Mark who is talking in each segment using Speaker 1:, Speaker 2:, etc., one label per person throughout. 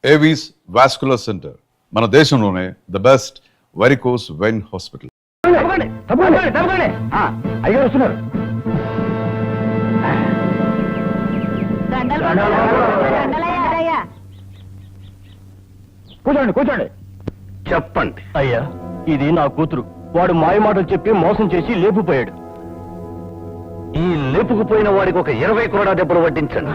Speaker 1: Avis vascular centre మన దేశంలోనే the best varicose vein hospital.
Speaker 2: కూర్చోండి కూర్చోండి.
Speaker 3: చెప్పండి.
Speaker 2: అయ్యా, ఇది నా కూతురు. వాడు మాయ మాటలు చెప్పి మోసం చేసి లేపుపోయాడు.
Speaker 3: ఈ లేపుకుపోయిన వాడికి ఒక 20 కోడా దెబ్బలు పట్టించండి.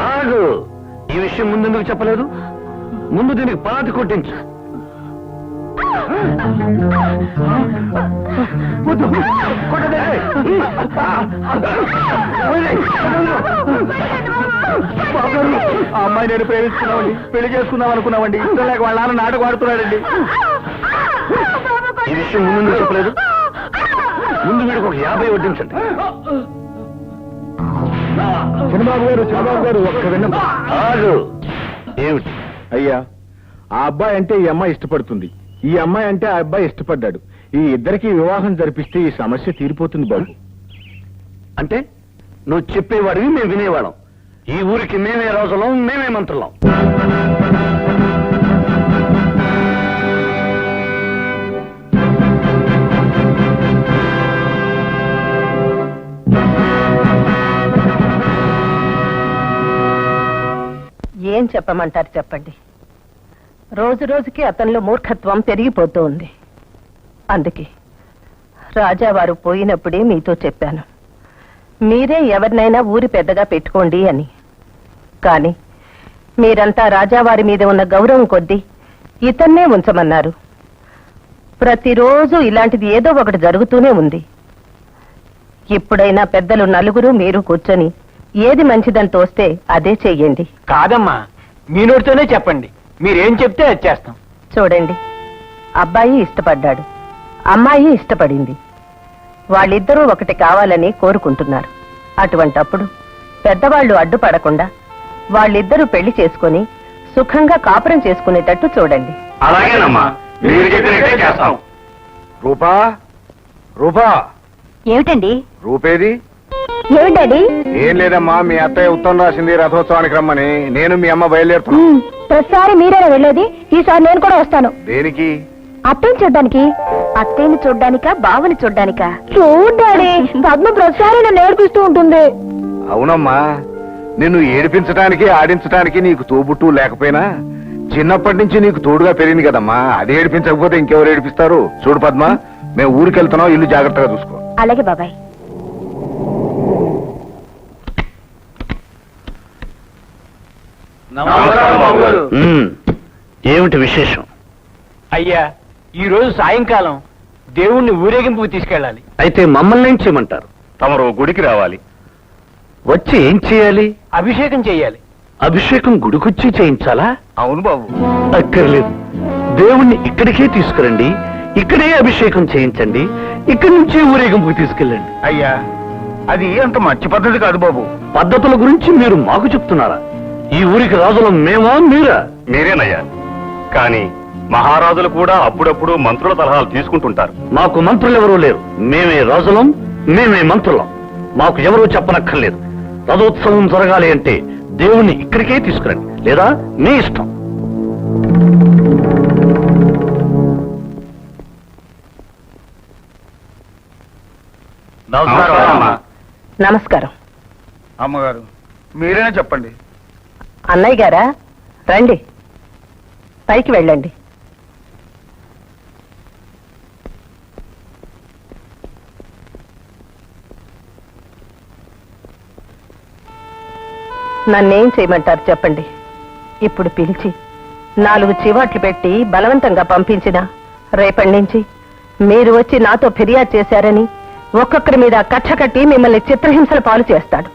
Speaker 3: కాదు, ఈ విషయం ముందెందుకు చెప్పలేదు? ముందు దీనికి పాతి కొట్టించు.
Speaker 2: ఆ అమ్మాయి నేను ప్రేమిస్తున్నామండి, పెళ్లి చేసుకుందాం అనుకున్నామండి. ఇష్టం లేక వాళ్ళ నాన్న నాటకం ఆడుతున్నాడండి.
Speaker 3: ఈ విషయం ముందు చెప్పలేదు. ముందు వీడికి ఒక 50 వడ్డించండి.
Speaker 2: చంద్రబాబు గారు ఒక్క విన్నపం.
Speaker 3: కాదు. ఏమిటి?
Speaker 2: అయ్యా, ఆ అబ్బాయి అంటే ఈ అమ్మాయి ఇష్టపడుతుంది, ఈ అమ్మాయి అంటే ఆ అబ్బాయి ఇష్టపడ్డాడు. ఈ ఇద్దరికి వివాహం జరిపిస్తే ఈ సమస్య తీరిపోతుంది బాబు.
Speaker 3: అంటే నువ్వు చెప్పేవాడివి మేము వినేవాళ్ళం. ఈ ఊరికి మేమే రాజులం, మేమే మంత్రులం.
Speaker 4: ఏం చెప్పమంటారు చెప్పండి. రోజు రోజుకి అతనిలో మూర్ఖత్వం పెరిగిపోతూ ఉంది. అందుకే రాజావారు పోయినప్పుడే మీతో చెప్పాను, మీరే ఎవరినైనా ఊరి పెద్దగా పెట్టుకోండి అని. కానీ మీరంతా రాజావారి మీద ఉన్న గౌరవం కొద్దీ ఇతన్నే ఉంచమన్నారు. ప్రతిరోజు ఇలాంటిది ఏదో ఒకటి జరుగుతూనే ఉంది. ఇప్పుడైనా పెద్దలు నలుగురు మీరు కూర్చొని ఏది మంచిదని తోస్తే అదే చెయ్యండి.
Speaker 2: కాదమ్మా, మీ నోటితోనే చెప్పండి. మీరేం చెప్తే అది చేస్తాం.
Speaker 4: చూడండి, అబ్బాయి ఇష్టపడ్డాడు, అమ్మాయి ఇష్టపడింది. వాళ్ళిద్దరూ ఒకటి కావాలని కోరుకుంటున్నారు. అటువంటప్పుడు పెద్దవాళ్లు అడ్డుపడకుండా వాళ్ళిద్దరూ పెళ్లి చేసుకుని సుఖంగా కాపురం చేసుకునేటట్టు చూడండి.
Speaker 3: అలాగేనమ్మా, మీరు చెప్పినట్టే చేస్తాం.
Speaker 2: రూపా, రూపా.
Speaker 4: ఏమిటండి?
Speaker 2: రూపేది?
Speaker 4: ఏమిటండి?
Speaker 2: ఏం లేదమ్మా, మీ అత్తయ్య ఉత్తరం రాసింది రథోత్సవానికి రమ్మని. నేను మీ అమ్మ బయలుదేరుతున్నా.
Speaker 5: ప్రతిసారి మీరేనా వెళ్ళేది? ఈసారి నేను కూడా వస్తాను.
Speaker 2: దేనికి?
Speaker 5: అత్తయ్యని చూడ్డానికి.
Speaker 4: అత్తయ్యని చూడ్డానికా, బావని చూడ్డానికా?
Speaker 5: చూడ్డాడి, పద్మ ప్రతిసారి నన్ను ఏడిపిస్తూ ఉంటుంది.
Speaker 2: అవునమ్మా, నిన్ను ఏడిపించడానికి ఆడించడానికి నీకు తోబుట్టు లేకపోయినా చిన్నప్పటి నుంచి నీకు తోడుగా పెరిగింది కదమ్మా. అది ఏడిపించకపోతే ఇంకెవరు ఏడిపిస్తారు? చూడు పద్మ, మేము ఊరికి వెళ్తున్నాం, ఇల్లు జాగ్రత్తగా చూసుకో.
Speaker 5: అలాగే బాబాయ్.
Speaker 3: ఏమిటి విశేషం?
Speaker 2: అయ్యా, ఈ రోజు సాయంకాలం దేవుణ్ణి ఊరేగింపుకు తీసుకెళ్ళాలి.
Speaker 3: అయితే మమ్మల్ని ఏం చేయమంటారు?
Speaker 2: తమరు గుడికి రావాలి.
Speaker 3: వచ్చి ఏం చేయాలి?
Speaker 2: అభిషేకం చెయ్యాలి.
Speaker 3: అభిషేకం గుడికొచ్చి చేయించాలా?
Speaker 2: అవును బాబు.
Speaker 3: అక్కర్లేదు, దేవుణ్ణి ఇక్కడికే తీసుకురండి, ఇక్కడే అభిషేకం చేయించండి, ఇక్కడి నుంచి ఊరేగింపుకి తీసుకెళ్ళండి.
Speaker 2: అయ్యా, అది అంత మంచి పద్ధతి కాదు బాబు.
Speaker 3: పద్ధతుల గురించి మీరు మాకు చెప్తున్నారా? ఈ ఊరికి రాజులం మేమా, మీరా?
Speaker 6: మీరేనయ్యా, కానీ మహారాజులు కూడా అప్పుడప్పుడు మంత్రుల సలహాలు తీసుకుంటుంటారు.
Speaker 3: మాకు మంత్రులు ఎవరూ లేరు. మేమే రాజులం, మేమే మంత్రులం. మాకు ఎవరూ చెప్పనక్కర్లేదు. రథోత్సవం జరగాలి అంటే దేవుణ్ణి ఇక్కడికే తీసుకురండి, లేదా మీ ఇష్టం.
Speaker 4: నమస్కారం.
Speaker 2: అమ్మగారు, మీరేనా చెప్పండి.
Speaker 4: అన్నయ్య గారా, రండి, పైకి వెళ్ళండి. నన్నేం చేయమంటారు చెప్పండి. ఇప్పుడు పిలిచి 4 చివాట్లు పెట్టి బలవంతంగా పంపించినా రేపటి నుంచి మీరు వచ్చి నాతో ఫిర్యాదు చేశారని ఒక్కొక్కరి మీద కక్ష కట్టి మిమ్మల్ని చిత్రహింసల పాలు చేస్తాడు.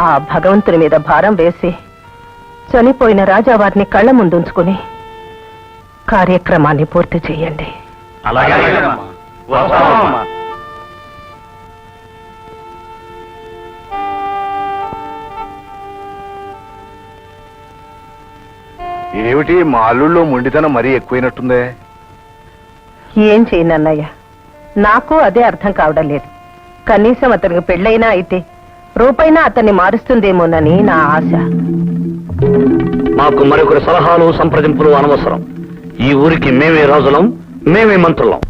Speaker 4: ఆ భగవంతుని మీద భారం వేసి చనిపోయిన రాజావారిని కళ్ళ ముందుంచుకుని కార్యక్రమాన్ని పూర్తి చేయండి.
Speaker 2: ఏమిటి మా అల్లుళ్ళో మొండితనం మరీ ఎక్కువైనట్టుందే.
Speaker 4: ఏం చేయనన్నయ్య, నాకు అదే అర్థం కావడం లేదు. కనీసం అతనికి పెళ్ళైనా అయితే రూపైనా అతన్ని మారుస్తుందేమోనని నా ఆశ.
Speaker 3: మాకు మరొకరి సలహాలు సంప్రదింపులు అనవసరం. ఈ ఊరికి మేమే రాజులం, మేమే మంత్రులం.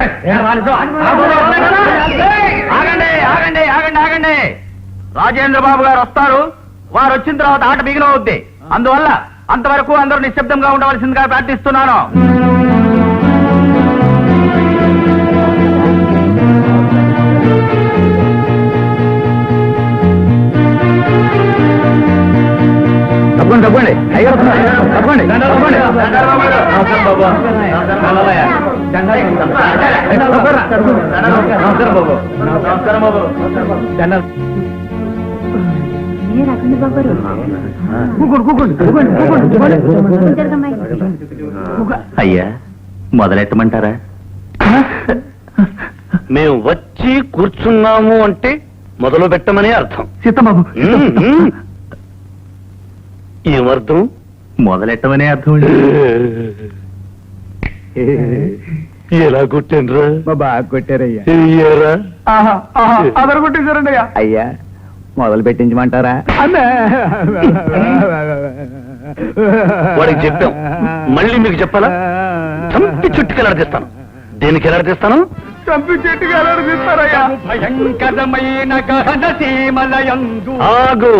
Speaker 7: ఆగండి ఆగండి ఆగండి ఆగండి. రాజేంద్ర బాబు గారు వస్తారు. వారు వచ్చిన తర్వాత ఆట బిగినవుద్ది. అందువల్ల అంతవరకు అందరూ నిశ్శబ్దంగా ఉండవలసిందిగా ప్రార్థిస్తున్నాను.
Speaker 2: తప్పండి తప్పండి తప్పండి
Speaker 7: అయ్యా మొదలెట్టమంటారా?
Speaker 3: మేము వచ్చి కూర్చున్నాము అంటే మొదలు పెట్టమనే అర్థం.
Speaker 7: సీతబాబు
Speaker 3: ఏమర్థం?
Speaker 7: మొదలెట్టమనే అర్థం.
Speaker 3: ఎలా కొట్టానురా?
Speaker 7: బాగా కొట్టారయ్యా.
Speaker 3: ఏరా?
Speaker 7: అదరు కొట్టేశారండి అయ్యా. మొదలు పెట్టించమంటారా?
Speaker 3: వాడికి చెప్పాం, మళ్ళీ మీకు చెప్పాలా? చంపి చుట్టుకి ఎలాడదీస్తాను. దేనికి ఎలాడదీస్తాను?
Speaker 7: చంపి చెట్టుగా ఎలాడదీస్తారయ్యా. భయంకరమైన గహన సీమలయందు.
Speaker 3: ఆగు,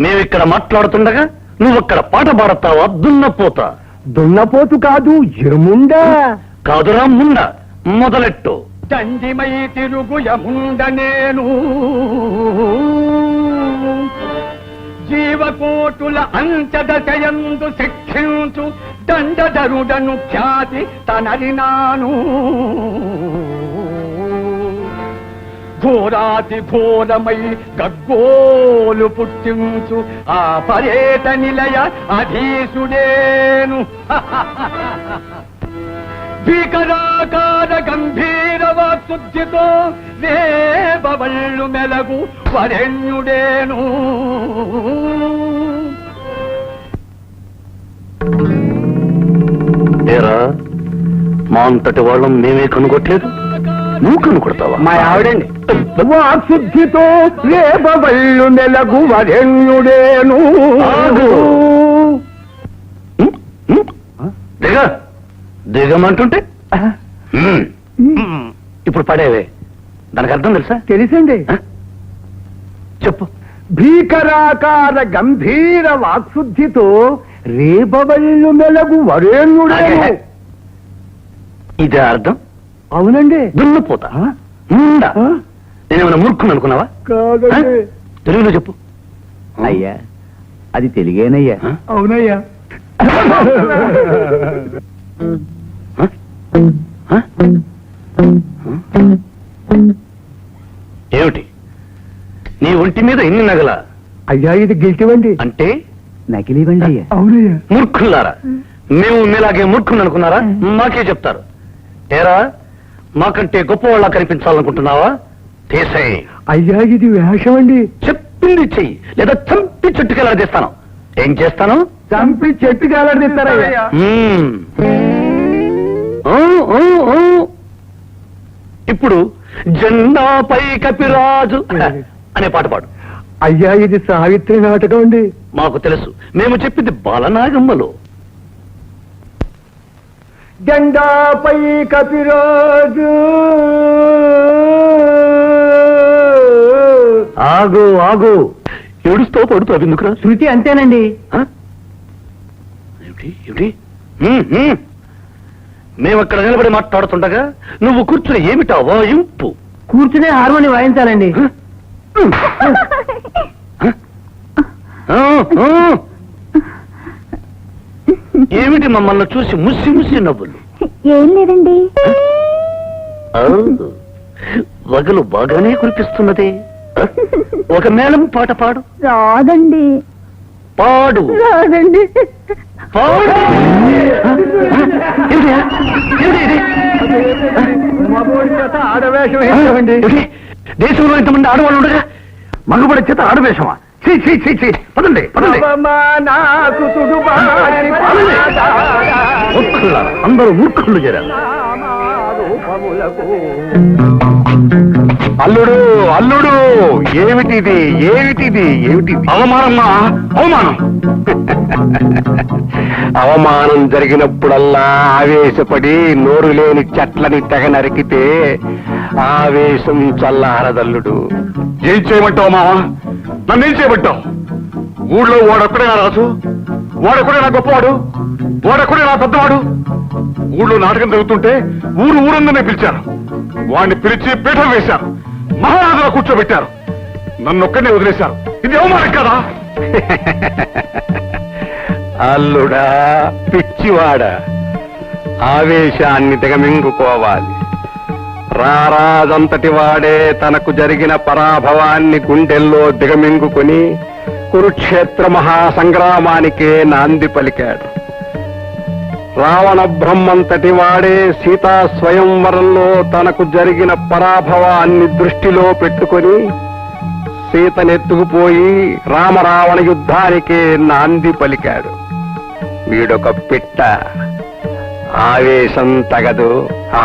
Speaker 3: మేమిక్కడ మాట్లాడుతుండగా నువ్వక్కడ పాట పాడతావా? దున్నపోతా.
Speaker 7: దున్నపోతు కాదు, ఎరుముండా.
Speaker 3: కాదురా ముండ. మొదలెట్టు.
Speaker 7: దండిమై తిరుగు యముండ నేను, జీవకోటుల అంచదశయందు శిక్షించు దండధరుడను ఖ్యాతి తనరినాను. ఘోరాతి ఘోరమై గగ్గోలు పుట్టించు ఆ పర్యట నిలయ అధీసుడేను. భీకరాకార గంభీర వాక్శుద్ధితో వేబవళ్ళు మెలగు వరెణ్యుడేను.
Speaker 3: ఏరా, మా అంతటి వాళ్ళం మేమే కనుగొట్టలేదు, నువ్వు కనుకొడతావా?
Speaker 7: మా ఆవిడండి. వాక్శుద్ధితో వేబవళ్ళు మెలగు వరెణ్యుడేను.
Speaker 3: దిగ దిగమంటుంటే ఇప్పుడు పడేవే, దానికి అర్థం తెలుసా?
Speaker 7: తెలుసండి.
Speaker 3: చెప్పు.
Speaker 7: భీకరాకార గంభీర వాక్శుద్ధితో రేపవళ్ళు మెలగు వరేణ్యుడేను.
Speaker 3: ఇదే అర్థం?
Speaker 7: అవునండి.
Speaker 3: దున్నపోతా. నేనేమైనా మూర్ఖుని అనుకున్నావా?
Speaker 7: కాదండి.
Speaker 3: తెలుగులో చెప్పు.
Speaker 7: అయ్యా, అది తెలుగేనయ్యా. అవునయ్యా.
Speaker 3: ఏమిటి నీ ఒంటి మీద ఇన్ని నగల?
Speaker 7: అయ్యా, ఇది గిల్టివండి.
Speaker 3: అంటే
Speaker 7: నకిలీవండి అయ్యా. అవునయ్యా.
Speaker 3: మూర్ఖులారా, మేము మీలాగే మూర్ఖుని అనుకున్నారా? మాకే చెప్తారు. ఏరా, మాకంటే గొప్పవాళ్ళ కనిపించాలనుకుంటున్నావా? తీసేయ్.
Speaker 7: అయ్యా, ఇది వేషం అండి.
Speaker 3: చెప్పింది చెయ్యి, లేదా చంపి చుట్టుకెళ్ళాడదీస్తాను. ఏం చేస్తాను?
Speaker 7: చంపి చెట్టుకి ఎలాడదీస్తారయ్యా.
Speaker 3: ఇప్పుడు జెండాపై కపిరాజు అనే పాట పాడు.
Speaker 7: అయ్యా, ఇది సావిత్రి నాటకం అండి.
Speaker 3: మాకు తెలుసు, మేము చెప్పింది బాలనాగమ్మలో.
Speaker 7: జెండాపై కపిరాజు.
Speaker 3: ఆగు ఆగు, ఏడుస్తూ పడుతావు ఎందుకురా?
Speaker 7: శృతి అంతేనండి.
Speaker 3: ఏమిటి ఏమిటి? మేము అక్కడ నిలబడి మాట్లాడుతుండగా నువ్వు కూర్చుని ఏమిటా వాయింపు?
Speaker 7: కూర్చునే హార్మోని వాయించాలండి.
Speaker 3: ఏమిటి మమ్మల్ని చూసి ముసి ముసి నవ్వులు?
Speaker 5: ఏం లేదండి.
Speaker 3: వగలు బాగానే కురిపిస్తున్నదే. ఒక మేళం పాట పాడు.
Speaker 5: రాదండి.
Speaker 3: పాడు.
Speaker 5: రాదండి.
Speaker 3: పాడు.
Speaker 7: ఆడవేషం వేసామండి.
Speaker 3: దేశంలో ఇంతమంది ఆడవాళ్ళు ఉండగా మగబడి చేత ఆడవేషమా?
Speaker 2: ఛీ, ఛీ, ఛీ, ఛీ. పదండి పదండి.
Speaker 3: మూర్ఖులారా, అందరూ మూర్ఖులు చేరారు.
Speaker 2: అల్లుడు అల్లుడు ఏమిటిది ఏమిటిది ఏమిటిది?
Speaker 3: అవమానమ్మా, అవమానం.
Speaker 2: అవమానం జరిగినప్పుడల్లా ఆవేశపడి నోరు లేని చెట్లని తెగ నరికితే ఆవేశం చల్లారదల్లుడు.
Speaker 6: ఏం చేయమంటావు మావా? నన్ను ఏం చేయమంటావు? ఊళ్ళో వాడొక్కడే నా రాజు, వాడొక్కడే నా గొప్పవాడు, వాడొక్కడే నా పెద్దవాడు. ఊళ్ళో నాటకం జరుగుతుంటే ఊరందరినీ పిలిచారు. వాడిని పిలిచి పీఠం వేశారు, మహారాజులో కూర్చోబెట్టారు. నన్నొక్కడే వదిలేశారు. ఇది అవమానం కదా?
Speaker 2: అల్లుడా పిచ్చివాడ, ఆవేశాన్ని దిగమింగుకోవాలి. రారాజంతటి వాడే తనకు జరిగిన పరాభవాన్ని గుండెల్లో దిగమింగుకొని కురుక్షేత్ర మహాసంగ్రామానికే నాంది పలికాడు. రావణ బ్రహ్మంతటి వాడే సీతా స్వయంవరంలో తనకు జరిగిన పరాభవాన్ని దృష్టిలో పెట్టుకొని సీతనెత్తుకుపోయి రామరావణ యుద్ధానికే నాంది పలికాడు. వీడొక పిట్ట. ఆవేశం తగదు,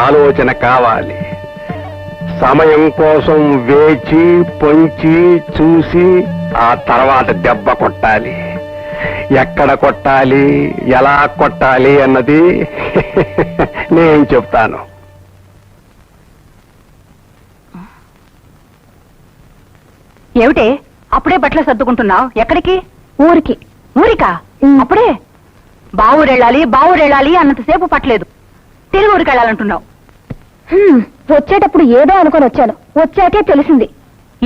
Speaker 2: ఆలోచన కావాలి. సమయం కోసం వేచి పొంచి చూసి ఆ తర్వాత దెబ్బ కొట్టాలి. ఎక్కడ కొట్టాలి, ఎలా కొట్టాలి అన్నది నేను చెప్తాను.
Speaker 5: ఏమిటే అప్పుడే బట్టలు సర్దుకుంటున్నావు? ఎక్కడికి? ఊరికి. ఊరికా? అప్పుడే బావురెళ్ళాలి అన్నంతసేపు పట్టలేదు, తిరిగి ఊరికి వెళ్ళాలంటున్నావు. వచ్చేటప్పుడు ఏదో అనుకొని వచ్చాను, వచ్చాకే తెలిసింది.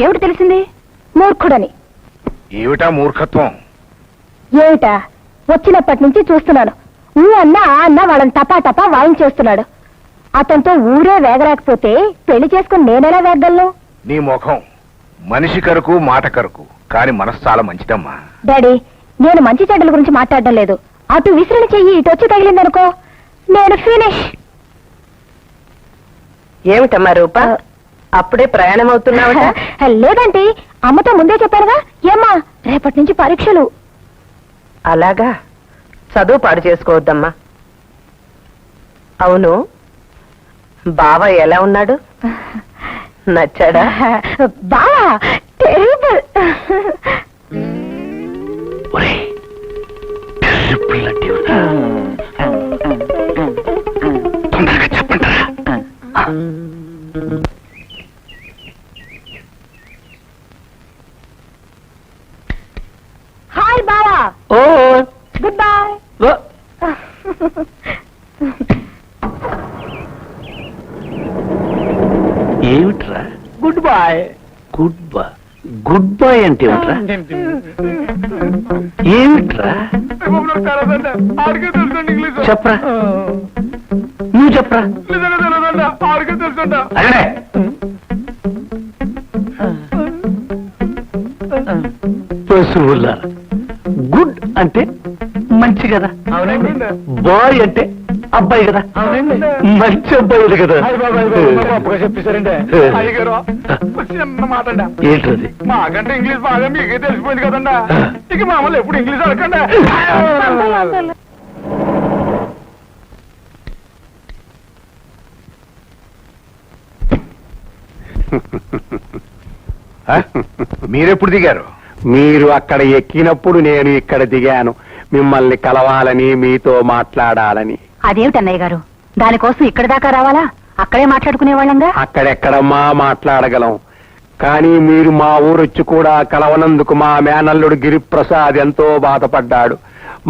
Speaker 5: ఏమిటి తెలిసింది? మూర్ఖుడని.
Speaker 2: ఏమిటా మూర్ఖత్వం?
Speaker 5: ఏమిటా? వచ్చినప్పటి నుంచి చూస్తున్నాను. ఊ అన్నా ఆ అన్నా వాళ్ళని టపా టపా వాయించేస్తున్నాడు. అతనితో ఊరే వేగరాకపోతే పెళ్లి చేసుకుని నేనెలా వేగలను?
Speaker 2: నీ ముఖం మనిషి కరకు మాట కరకు, కాని మనసు చాలా మంచిదమ్మా.
Speaker 5: డాడీ, నేను మంచి చెడ్డల గురించి మాట్లాడడం లేదు. అటు విసిరిన చెయ్యి ఇటు వచ్చి తగిలిందనుకో, నేను ఫినిష్.
Speaker 4: ఏమిటమ్మా రూప, అప్పుడే ప్రయాణం అవుతున్నావట?
Speaker 5: లేదంటే అమ్మతో ముందే చెప్పానుగా. ఏమ్మా, రేపటి నుంచి పరీక్షలు.
Speaker 4: అలాగా, చదువు పాడు చేసుకోవద్దమ్మా. అవును, బావ ఎలా ఉన్నాడు? నచ్చాడా?
Speaker 5: బావా టెరిబుల్.
Speaker 3: తొందరగా చెప్పండి.
Speaker 5: హాయ్ బావా.
Speaker 3: Oh
Speaker 5: good boy.
Speaker 3: ఏమిట్రా
Speaker 2: good boy.
Speaker 3: Good boy? Good boy అంటే ఏమిట్రా? ఏమిట్రా చెప్పరా, నువ్వు చెప్పరా. అరే పశువులారా, గుడ్ అంటే మంచి కదా, బాయ్ అంటే అబ్బాయి కదా, మంచి అబ్బాయి కదా.
Speaker 2: చెప్పేశారంటే మాట
Speaker 3: ఏంటది?
Speaker 2: మాకంటే ఇంగ్లీష్ బాగా మీకే తెలిసిపోయింది కదండా. ఇక మామూలు ఎప్పుడు ఇంగ్లీష్ అడగండి. మీరెప్పుడు దిగారు? మీరు అక్కడ ఎక్కినప్పుడు నేను ఇక్కడ దిగాను, మిమ్మల్ని కలవాలని, మీతో మాట్లాడాలని.
Speaker 5: అదేమిటి అన్నయ్య గారు, దానికోసం ఇక్కడి దాకా రావాలా? అక్కడే మాట్లాడుకునే వాళ్ళంగా.
Speaker 2: అక్కడెక్కడమ్మా మాట్లాడగలం, కానీ మీరు మా ఊరొచ్చి కూడా కలవనందుకు మా మేనల్లుడు గిరిప్రసాద్ ఎంతో బాధపడ్డాడు.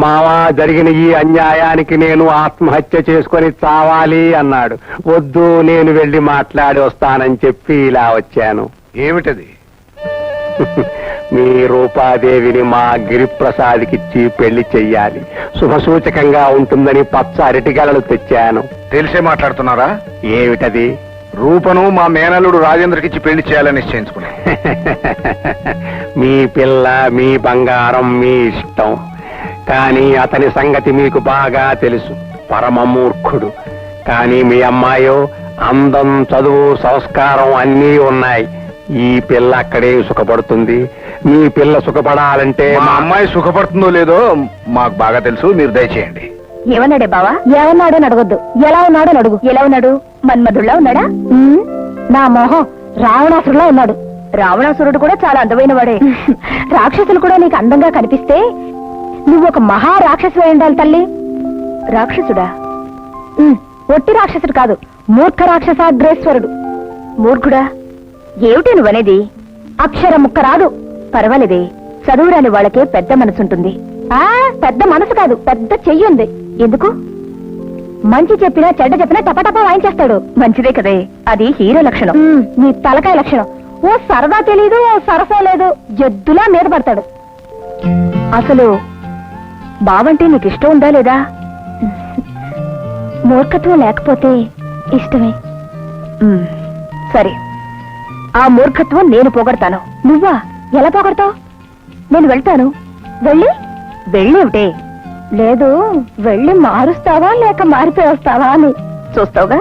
Speaker 2: మావా, జరిగిన ఈ అన్యాయానికి నేను ఆత్మహత్య చేసుకొని చావాలి అన్నాడు. వద్దు, నేను వెళ్లి మాట్లాడి వస్తానని చెప్పి ఇలా వచ్చాను. ఏమిటది? మీ రూపాదేవిని మా గిరిప్రసాద్కిచ్చి పెళ్లి చెయ్యాలి, శుభసూచకంగా ఉంటుందని పచ్చ అరటిగలలు తెచ్చాను. తెలిసే మాట్లాడుతున్నారా? ఏమిటది? రూపను మా మేనల్లుడు రాజేంద్రకిచ్చి పెళ్లి చేయాలని నిశ్చయించుకున్నా. మీ పిల్ల, మీ బంగారం, మీ ఇష్టం. కానీ అతని సంగతి మీకు బాగా తెలుసు, పరమ మూర్ఖుడు. కానీ మీ అమ్మాయో అందం, చదువు, సంస్కారం అన్నీ ఉన్నాయి.
Speaker 8: ఈ పిల్ల అక్కడే సుఖపడుతుంది. మీ పిల్ల సుఖపడాలంటే
Speaker 2: మా అమ్మాయి సుఖపడుతుందో లేదో మాకు బాగా తెలుసు, మీరు దయచేయండి.
Speaker 5: ఏమన్నాడే బావా? ఏమన్నాడని అడగొద్దు, ఎలా ఉన్నాడని అడుగు. ఎలా ఉన్నాడు? మన్మధుల్లా ఉన్నాడా? నా మొహం రావణాసురులా ఉన్నాడు. రావణాసురుడు కూడా చాలా అందమైన వాడే. రాక్షసులు కూడా నీకు అందంగా కనిపిస్తే నువ్వు ఒక మహా రాక్షసు అయి ఉండాలి తల్లి. రాక్షసుడా? ఒట్టి రాక్షసుడు కాదు, మూర్ఖ రాక్షసాగ్రేశ్వరుడు. మూర్ఖుడా? ఏమిటి నువ్వనేది? అక్షరం ముక్క రాదు. పర్వాలేదే, చదువురాని వాళ్ళకే పెద్ద మనసుంటుంది. పెద్ద మనసు కాదు, పెద్ద చెయ్యి ఉంది. ఎందుకు? మంచి చెప్పినా చెడ్డ చెప్పినా టపటపా వాయించేస్తాడు. మంచిదే కదే, అది హీరో లక్షణం. నీ తలకాయ లక్షణం. ఓ సరదా తెలీదు, ఓ సరసా లేదు, జద్దులా మీద పడతాడు. అసలు బావంటే నీకు ఇష్టం ఉందా లేదా? మూర్ఖత్వం లేకపోతే ఇష్టమే. సరే, ఆ మూర్ఖత్వం నేను పోగొడతాను. నువ్వా? ఎలా పోగొడతావు? నేను వెళ్తాను. వెళ్ళేవిటే? లేదు, వెళ్ళి మారుస్తావా లేక మారిపోయి వస్తావా అని చూస్తావుగా.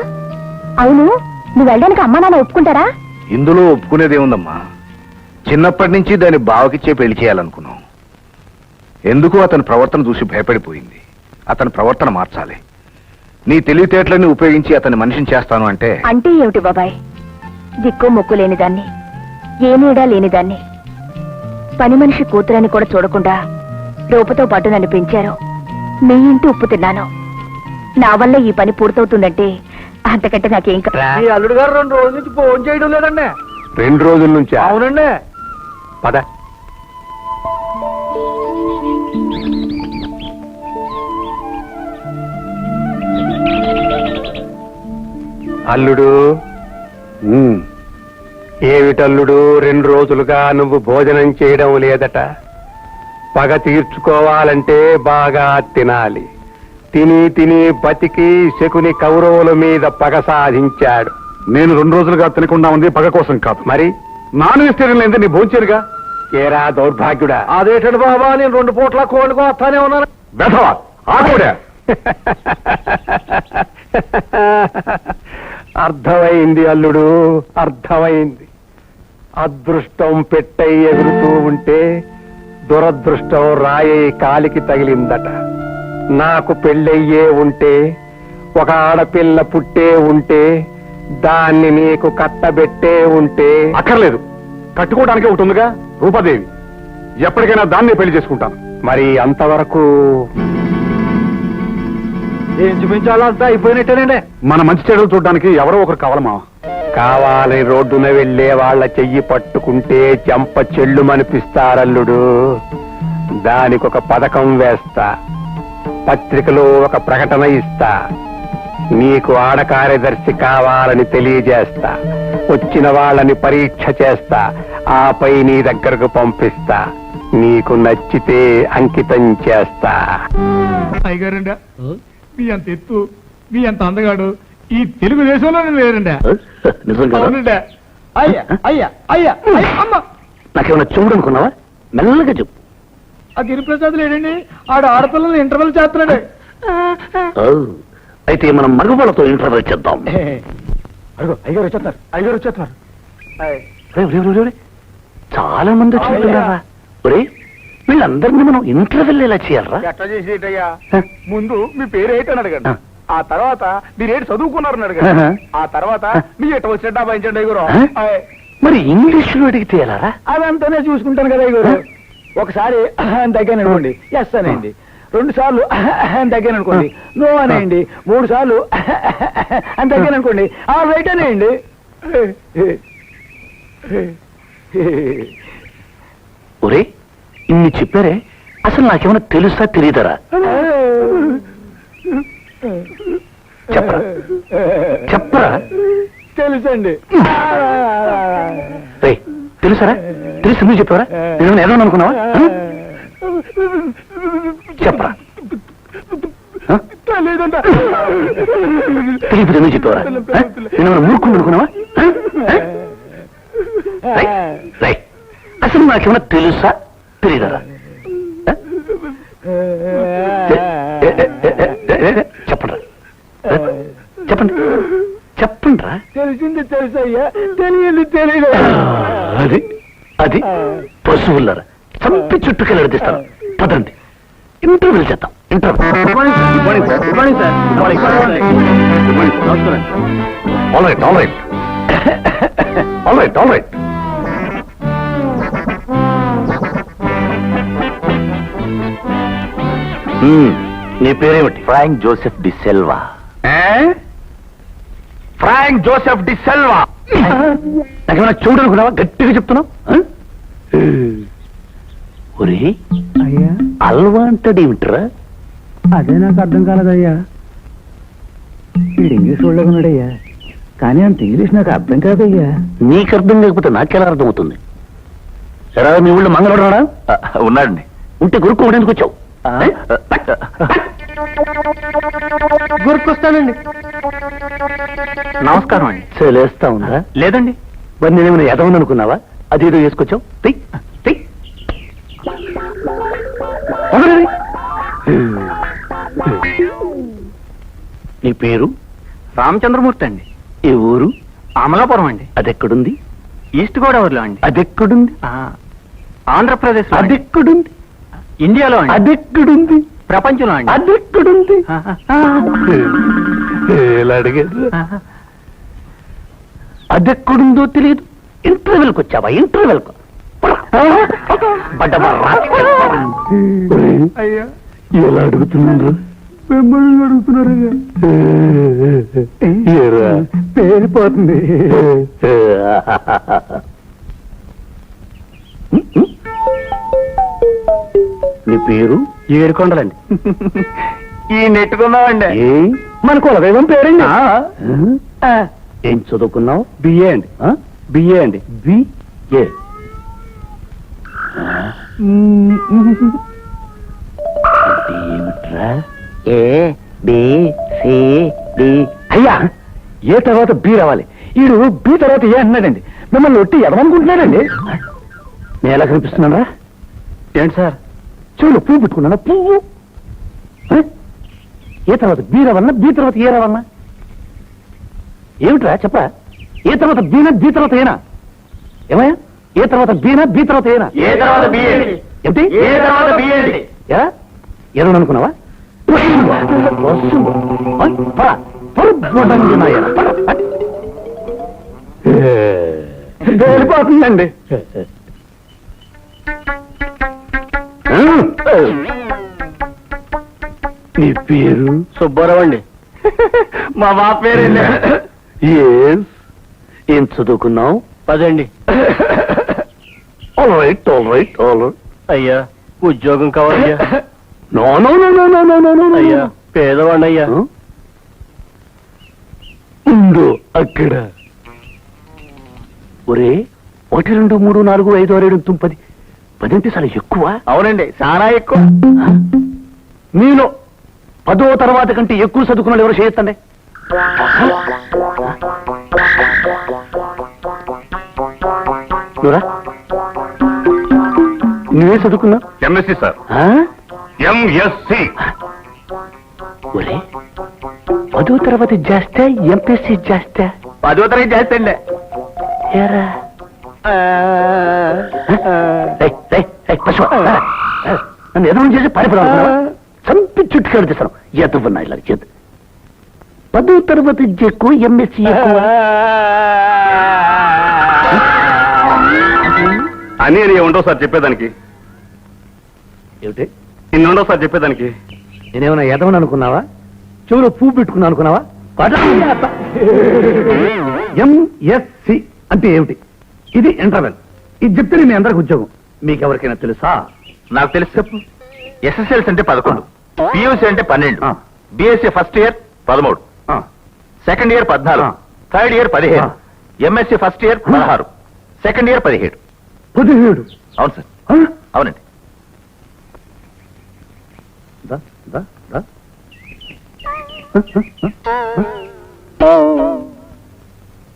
Speaker 5: అవును, నువ్వు వెళ్ళడానికి అమ్మా నాన్న ఒప్పుకుంటారా?
Speaker 2: ఇందులో ఒప్పుకునేదేముందమ్మా, చిన్నప్పటి నుంచి దాని బావకిచ్చే పెళ్లి చేయాలనుకున్నాం. ఎందుకు అతని ప్రవర్తన చూసి భయపడిపోయింది. అతని ప్రవర్తన మార్చాలి. నీ తెలివితేటలని ఉపయోగించి అతని మనిషిని చేస్తాను అంటే
Speaker 5: అంటే ఏమిటి బాబాయ్? దిక్కు మొక్కు లేనిదాన్ని, ఏ నీడా లేనిదాన్ని, పని మనిషి కూతురని కూడా చూడకుండా రూపతో పాటు నన్ను పెంచారు. మీ ఇంటి ఉప్పు తిన్నాను. నా వల్ల ఈ పని పూర్తవుతుందంటే అంతకంటే నాకేం కావాలి.
Speaker 8: అల్లుడు గారు 2 రోజుల నుంచి ఫోన్ చేయడం లేదండి. 2 రోజుల నుంచి? అవునండి. పద. అల్లుడు. ఏమిటల్లుడు, 2 రోజులుగా నువ్వు భోజనం చేయడం లేదట. పగ తీర్చుకోవాలంటే బాగా తినాలి. తిని బతికి శకుని కౌరవుల మీద పగ సాధించాడు.
Speaker 6: నేను 2 రోజులుగా తినకుండా ఉంది పగ కోసం కాదు.
Speaker 8: మరి
Speaker 6: నాన్ వెజిటేరియన్ లేదా నీ భోంచేరుగా?
Speaker 8: ఏరా దౌర్భాగ్యుడా!
Speaker 3: అదేటండి బాబా, నేను 2 పూట్ల కోడుకో వస్తానే ఉన్నాను.
Speaker 6: వెధవా ఆకుడే.
Speaker 8: అర్థమైంది అల్లుడు, అర్థమైంది. అదృష్టం పెట్టై ఎగురుతూ ఉంటే దురదృష్టం రాయే కాలికి తగిలిందట. నాకు పెళ్ళయ్యే ఉంటే, ఒక ఆడపిల్ల పుట్టే ఉంటే, దాన్ని నీకు కట్టబెట్టే ఉంటే.
Speaker 6: అక్కర్లేదు, కట్టుకోవడానికే ఉంటుందిగా రూపాదేవి. ఎప్పటికైనా దాన్నే పెళ్లి చేసుకుంటాను.
Speaker 8: మరి అంతవరకు
Speaker 3: ఏం చూపించాలంతా అయిపోయినట్టేనండి.
Speaker 6: మన మంచి చెడులు చూడడానికి ఎవరో ఒకరు కావాలి మావా.
Speaker 8: కావాలని రోడ్డున వెళ్లే వాళ్ళ చెయ్యి పట్టుకుంటే చెంప చెల్లుమనిపిస్తారల్లుడు. దానికొక పథకం వేస్తా, పత్రికలో ఒక ప్రకటన ఇస్తా, నీకు ఆడ కార్యదర్శి కావాలని తెలియజేస్తా, వచ్చిన వాళ్ళని పరీక్ష చేస్తా, ఆపై నీ దగ్గరకు పంపిస్తా. నీకు నచ్చితే అంకితం చేస్తా.
Speaker 9: అయ్యగారండి, మీ అంత ఎత్తు, మీ అంత అందగాడు ఈ తెలుగుదేశంలో లేరండి.
Speaker 3: నిజంగా?
Speaker 9: అయ్యా అయ్యా అయ్యా అమ్మ,
Speaker 3: నాకేమన్నా చెవుడు అనుకున్నావా? మెల్లగా చెప్పు.
Speaker 9: ఆ గిరిప్రసాద్ లేడండి, ఆడపిల్లలు ఇంటర్వెల్ చేస్తున్నాడు.
Speaker 3: అయితే మనం మగవాళ్ళతో ఇంటర్వ్యూ చేద్దాం.
Speaker 9: అయ్యగారు వచ్చేస్తున్నారు, అయ్యగారు వచ్చేస్తున్నారు.
Speaker 3: చాలా మంది వచ్చింటున్నారా? ఒరే, వీళ్ళందరినీ మనం ఇంటర్వ్యూలు ఎలా చేయాలరా?
Speaker 6: ఎట్లా చేసేటయ్యా? ముందు మీ పేరు ఏంటని అడగండి, ఆ తర్వాత మీరేంటి చదువుకున్నారని అడగండి, ఆ తర్వాత మీ ఎట్ట వచ్చినట్టు అబ్బాయించండి అయ్యగారు.
Speaker 3: మరి ఇంగ్లీష్ లో అడిగితే ఎలారా?
Speaker 9: అదంతానే చూసుకుంటాను కదా అయ్యగారు. ఒకసారి దగ్గర అనుకోండి ఎస్ అనేయండి, 2 సార్లు దగ్గర అనుకోండి నో అనేయండి, 3 సార్లు దగ్గర అనుకోండి రైట్ అనేయండి.
Speaker 3: ఒరే, ఇన్ని చెప్పారే, అసలు నాకేమైనా తెలుసా తెలియదరా? చెప్పరా చెప్పరా?
Speaker 9: తెలుసండి.
Speaker 3: తెలుసారా? తెలుసు నువ్వు చెప్పారా? నేను ఏదో అనుకున్నావా? చెప్పరా? తెలియదు నువ్వు చెప్పావరా? నేను మూర్ఖుడు అనుకున్నావా? అసలు నాకేమన్నా తెలుసా తెలియదరా? చెప్పండి చెప్పండి చెప్పండి రా.
Speaker 9: తెలిసింది తెలుసయ్యా, తెలియదు తెలియదు.
Speaker 3: అది అది పశువులరా చంపి చుట్టుకెళ్ళడిస్తాను. పదండి, ఇంటర్వ్యూ చేద్దాం. ఆల్రైట్. నీ పేరేమిటి?
Speaker 2: Frank Joseph D Selva.
Speaker 3: Frank Joseph D Selva. నాకేమైనా చూడనుకున్నావా? గట్టిగా చెప్తున్నావు. ఒరే,
Speaker 9: అయ్యా
Speaker 3: అల్వా అంటాడేమిట్రా?
Speaker 9: అదే నాకు అర్థం కాలేదయ్యా. వీడు ఇంగ్లీష్ వాళ్ళగా ఉన్నాడయ్యా, కానీ అంత ఇంగ్లీష్ నాకు అర్థం కాదయ్యా.
Speaker 3: నీకు అర్థం కాకపోతే నాకెలా అర్థం అవుతుంది? సరే, మీ ఊళ్ళో మంగళవాడు
Speaker 2: ఉన్నాడండి.
Speaker 3: ఉంటే గురుక్కోవడం ఎందుకు వచ్చావు?
Speaker 8: గుర్తొస్తానండి. నమస్కారం అండి.
Speaker 3: చలేస్తా ఉందా?
Speaker 8: లేదండి.
Speaker 3: మరి నేనేమైనా ఎదవని అనుకున్నావా? అదేదో వేసుకొచ్చావు. నీ పేరు?
Speaker 8: రామచంద్రమూర్తి అండి.
Speaker 3: ఏ ఊరు?
Speaker 8: అమలాపురం అండి.
Speaker 3: అదెక్కడుంది?
Speaker 8: ఈస్ట్ గోదావరిలో అండి.
Speaker 3: అదెక్కడుంది?
Speaker 8: ఆంధ్రప్రదేశ్.
Speaker 3: అదెక్కడుంది?
Speaker 8: ఇండియాలో అండి.
Speaker 3: అదెక్కడుంది?
Speaker 8: ప్రపంచంలో అండి.
Speaker 3: అదెక్కడుంది? ఎలా అడిగారు? అదెక్కడుందో తెలియదు. ఇంటర్వెల్కి వచ్చావా? ఇంటర్వెల్కు ఎలా అడుగుతున్నారు?
Speaker 9: మిమ్మల్ని అడుగుతున్నారయ్యా. పేరిపోతుంది.
Speaker 3: నీ పేరు?
Speaker 8: ఏడుకొండలండి. ఈ నెట్టుకున్నామండి.
Speaker 3: మన కులదైవం పేరండి. ఏం చదువుకున్నావు?
Speaker 8: బిఏ అండి. బిఏ అండి.
Speaker 3: బిఏ. ఏమిట్రా? A B C D.
Speaker 9: అయ్యా, ఏ తర్వాత బి రావాలి. ఈడు బి తర్వాత ఏ అన్నాడండి. మిమ్మల్ని ఒట్టి ఎదమనుకుంటున్నాడండి.
Speaker 3: నేను ఎలా కనిపిస్తున్నారా?
Speaker 9: ఏంటి సార్? చెవులు పువ్వు పెట్టుకున్నానా? పువ్వు. ఏ తర్వాత బి రావాలన్నా, బి తర్వాత ఏ రావాలన్నా? ఏమిట్రా చెప్ప? ఏ తర్వాత బీనా, బి తర్వాత ఏనా? ఏమయ్యా? ఏ తర్వాత బీనా, బి తర్వాత ఏనా?
Speaker 8: ఏ తర్వాత బిఏ.
Speaker 9: ఏంటి?
Speaker 8: ఏ తర్వాత బిఏ అండి.
Speaker 9: ఏమని అనుకున్నావా? వెళ్ళిపోతుందండి.
Speaker 3: నీ పేరు?
Speaker 8: సుబ్బారావు అండి. మా బాబు పేరండి.
Speaker 3: ఏం చదువుకున్నావు?
Speaker 8: 10 అండి.
Speaker 3: All right.
Speaker 8: అయ్యా, ఉద్యోగం కావాలయ్యా.
Speaker 3: No no no no no no no no.
Speaker 8: అయ్యా, పేదవాడిని అయ్యా.
Speaker 3: ఉండు అక్కడ. ఒరే, 1 2 3 4 5 6 7 9 10. 10 అంటే చాలా ఎక్కువ.
Speaker 8: అవునండి, చాలా ఎక్కువ.
Speaker 3: మీలో 10వ తర్వాత కంటే ఎక్కువ చదువుకున్నాడు ఎవరు చేయొద్దండి. నువ్వే చదువుకున్నావు?
Speaker 6: MSc sir. ఎంఎస్సి.
Speaker 3: ఒరే, 10వ తరగతి చేస్తే ఎంపీసీ చేస్తే
Speaker 8: 10వ తరగతి చేస్తండి.
Speaker 3: ఏరా నన్ను ఎదురు చేసి పారిపోదాం. చంపి చుట్టుకెళ్ళి తీస్తాను. ఎదురున్నా ఇలా చేద్దు. 10వ తరగతి ఎక్కువ, ఎంఎస్సీ ఎక్కువ.
Speaker 6: అని ఉండవు సార్ చెప్పేదానికి.
Speaker 3: ఏమిటి?
Speaker 6: ఇన్ని ఉండవు సార్ చెప్పేదానికి.
Speaker 3: నేనేమన్నా ఎదవని అనుకున్నావా? చెవులో పువ్వు పెట్టుకున్నా అనుకున్నావా? ఎంఎస్సి అంటే ఏమిటి? ఇది ఇంటర్వెల్. ఇది చెప్తే మీ అందరికి ఉద్యోగం. మీకెవరికైనా తెలుసా?
Speaker 2: నాకు తెలుసు. చెప్పు. ఎస్ఎస్ఎల్సి అంటే 11, పియూసీ అంటే 12, BSc first year 13, second year 14, third year 15, MSc first year 16, second year 17.
Speaker 3: 17?
Speaker 2: అవును సార్, అవునండి.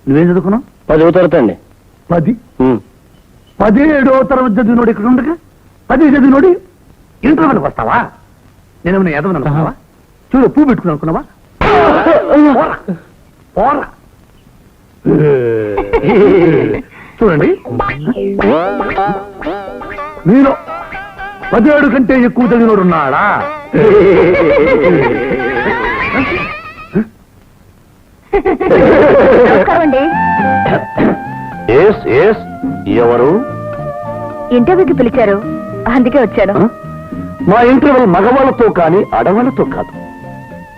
Speaker 3: నువ్వేం చదువుకున్నావు?
Speaker 8: 10వ తరగతి అండి.
Speaker 3: 10. 17వ తరగతి చదివినోడు ఇక్కడ ఉండగా 10 చదివినోడు ఇంటర్వెల్కి వస్తావా? నేనేమైనా ఎదవని అనుకున్నావా? చూడు, పువ్వు పెట్టుకుని అనుకున్నావా? పోరా.
Speaker 6: చూడండి, మీరు 17 కంటే ఎక్కువ చదివినోడున్నాడా?
Speaker 5: నమస్కారం అండి.
Speaker 3: ఎవరు?
Speaker 5: ఇంటర్వ్యూకి పిలిచారు, అందుకే వచ్చాను.
Speaker 3: మా ఇంటర్వ్యూ మగవాళ్ళతో కానీ ఆడవాళ్ళతో కాదు.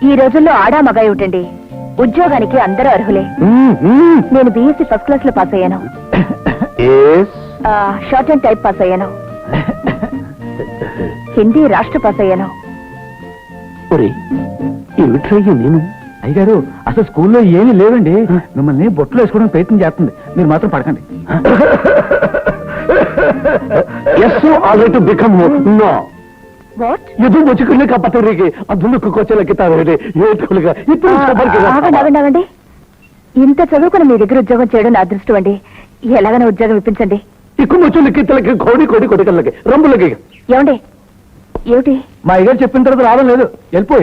Speaker 5: ఈ రోజుల్లో ఆడా మగ ఏమిటండి, ఉద్యోగానికి అందరూ అర్హులే. నేను బీఎస్సీ ఫస్ట్ క్లాస్ లో పాస్ అయ్యాను. షార్ట్ అండ్ టైప్ పాస్ అయ్యాను. హిందీ రాష్ట్ర పాస్ అయ్యాను.
Speaker 3: నేను
Speaker 9: అయ్యగారు, అసలు స్కూల్లో ఏమీ లేవండి. మిమ్మల్ని బొట్టులో వేసుకోవడానికి ప్రయత్నం చేస్తుంది, మీరు మాత్రం పడకండి.
Speaker 3: Already become know
Speaker 5: what?
Speaker 3: ఎదు ముచ్చుకునే కప్పతరికి అందులో కొచ్చేలకి తాగండి ఏటులుగా ఇప్పుడు
Speaker 5: ఆగండి. ఇంత చదువుకుని మీ దగ్గర ఉద్యోగం చేయడం నా అదృష్టం అండి. ఎలాగైనా ఉద్యోగం ఇప్పించండి.
Speaker 3: ఎక్కువ ముచ్చులకి తలకి కోడి కొడికల్లకి రంబులకి.
Speaker 5: ఏమండి, ఏమిటి?
Speaker 9: మా అయ్యగారు చెప్పిన తర్వాత రావడం లేదు. వెళ్ళిపో.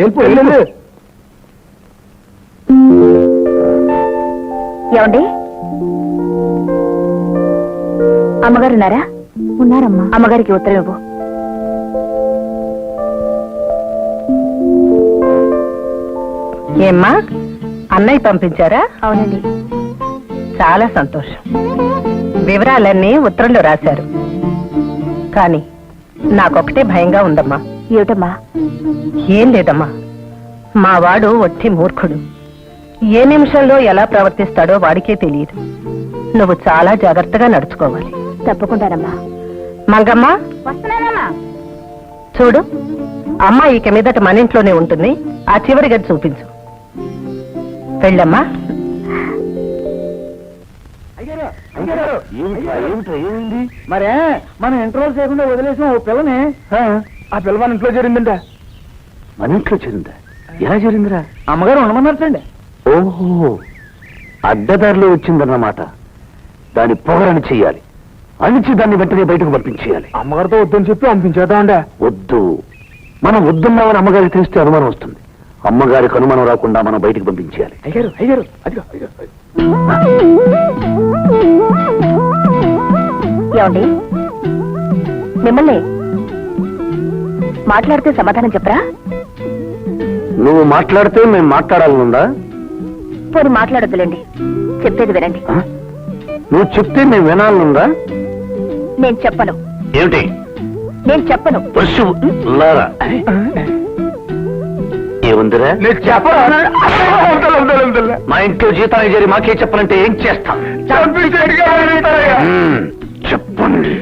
Speaker 5: ఏమండి, అమ్మగారు ఉన్నారా? ఉన్నారమ్మా. అమ్మగారికి ఉత్తరం ఇవ్వు.
Speaker 4: ఏమ్మా, అన్నయ్య పంపించారా?
Speaker 5: అవునండి.
Speaker 4: చాలా సంతోషం. వివరాలన్నీ ఉత్తరంలో రాశారు. కానీ నాకొకటే భయంగా ఉందమ్మా.
Speaker 5: ఏమిటమ్మా?
Speaker 4: ఏం లేదమ్మా, మా వాడు ఒట్టి మూర్ఖుడు. ఏ నిమిషంలో ఎలా ప్రవర్తిస్తాడో వాడికే తెలియదు. నువ్వు చాలా జాగ్రత్తగా నడుచుకోవాలి.
Speaker 5: తప్పకుండానమ్మా.
Speaker 4: మంగమ్మ,
Speaker 5: వస్తున్నానమ్మా.
Speaker 4: చూడు, అమ్మ ఇక మీదట మన ఇంట్లోనే ఉంటుంది. ఆ చివరి గది చూపించు. వెళ్ళమ్మా.
Speaker 9: మరే మనం ఇంటర్వ్యూ చేయకుండా వదిలేసిన ఓ పిల్లని, ఆ పిల్ల మన ఇంట్లో చేరిందంట.
Speaker 3: మన ఇంట్లో చేరిందా? ఎలా చేరిందిరా?
Speaker 9: అమ్మగారు ఉండమన్నారటండి.
Speaker 3: ఓహో, అడ్డదారిలో వచ్చిందన్నమాట. దాని పొగరని చెయ్యాలి. అణిచి దాన్ని వెంటనే బయటకు పంపించేయాలి.
Speaker 9: అమ్మగారితో వద్దని చెప్పి పంపించేద్దామండి.
Speaker 3: వద్దు, మనం వద్దున్నామని అమ్మగారికి తెలిస్తే అనుమానం వస్తుంది. అమ్మగారికి అనుమానం రాకుండా మనం బయటకు పంపించేయాలి.
Speaker 9: అయ్యారు అదిగో.
Speaker 5: ఏమండి, మిమ్మల్ని మాట్లాడితే సమాధానం చెప్పరా?
Speaker 3: నువ్వు మాట్లాడితే మేము మాట్లాడాలనుందా?
Speaker 5: పోనీ మాట్లాడొద్దులేండి, చెప్పేది వినండి.
Speaker 3: నువ్వు చెప్తే మేము వినాలనుందా?
Speaker 5: నేను చెప్పను.
Speaker 3: ఏమిటి?
Speaker 5: నేను చెప్పను.
Speaker 3: లారా ఏముందిరా? మా ఇంట్లో జీతానికి చేరి మాకే చెప్పనంటే ఏం చేస్తాం? చెప్పండి.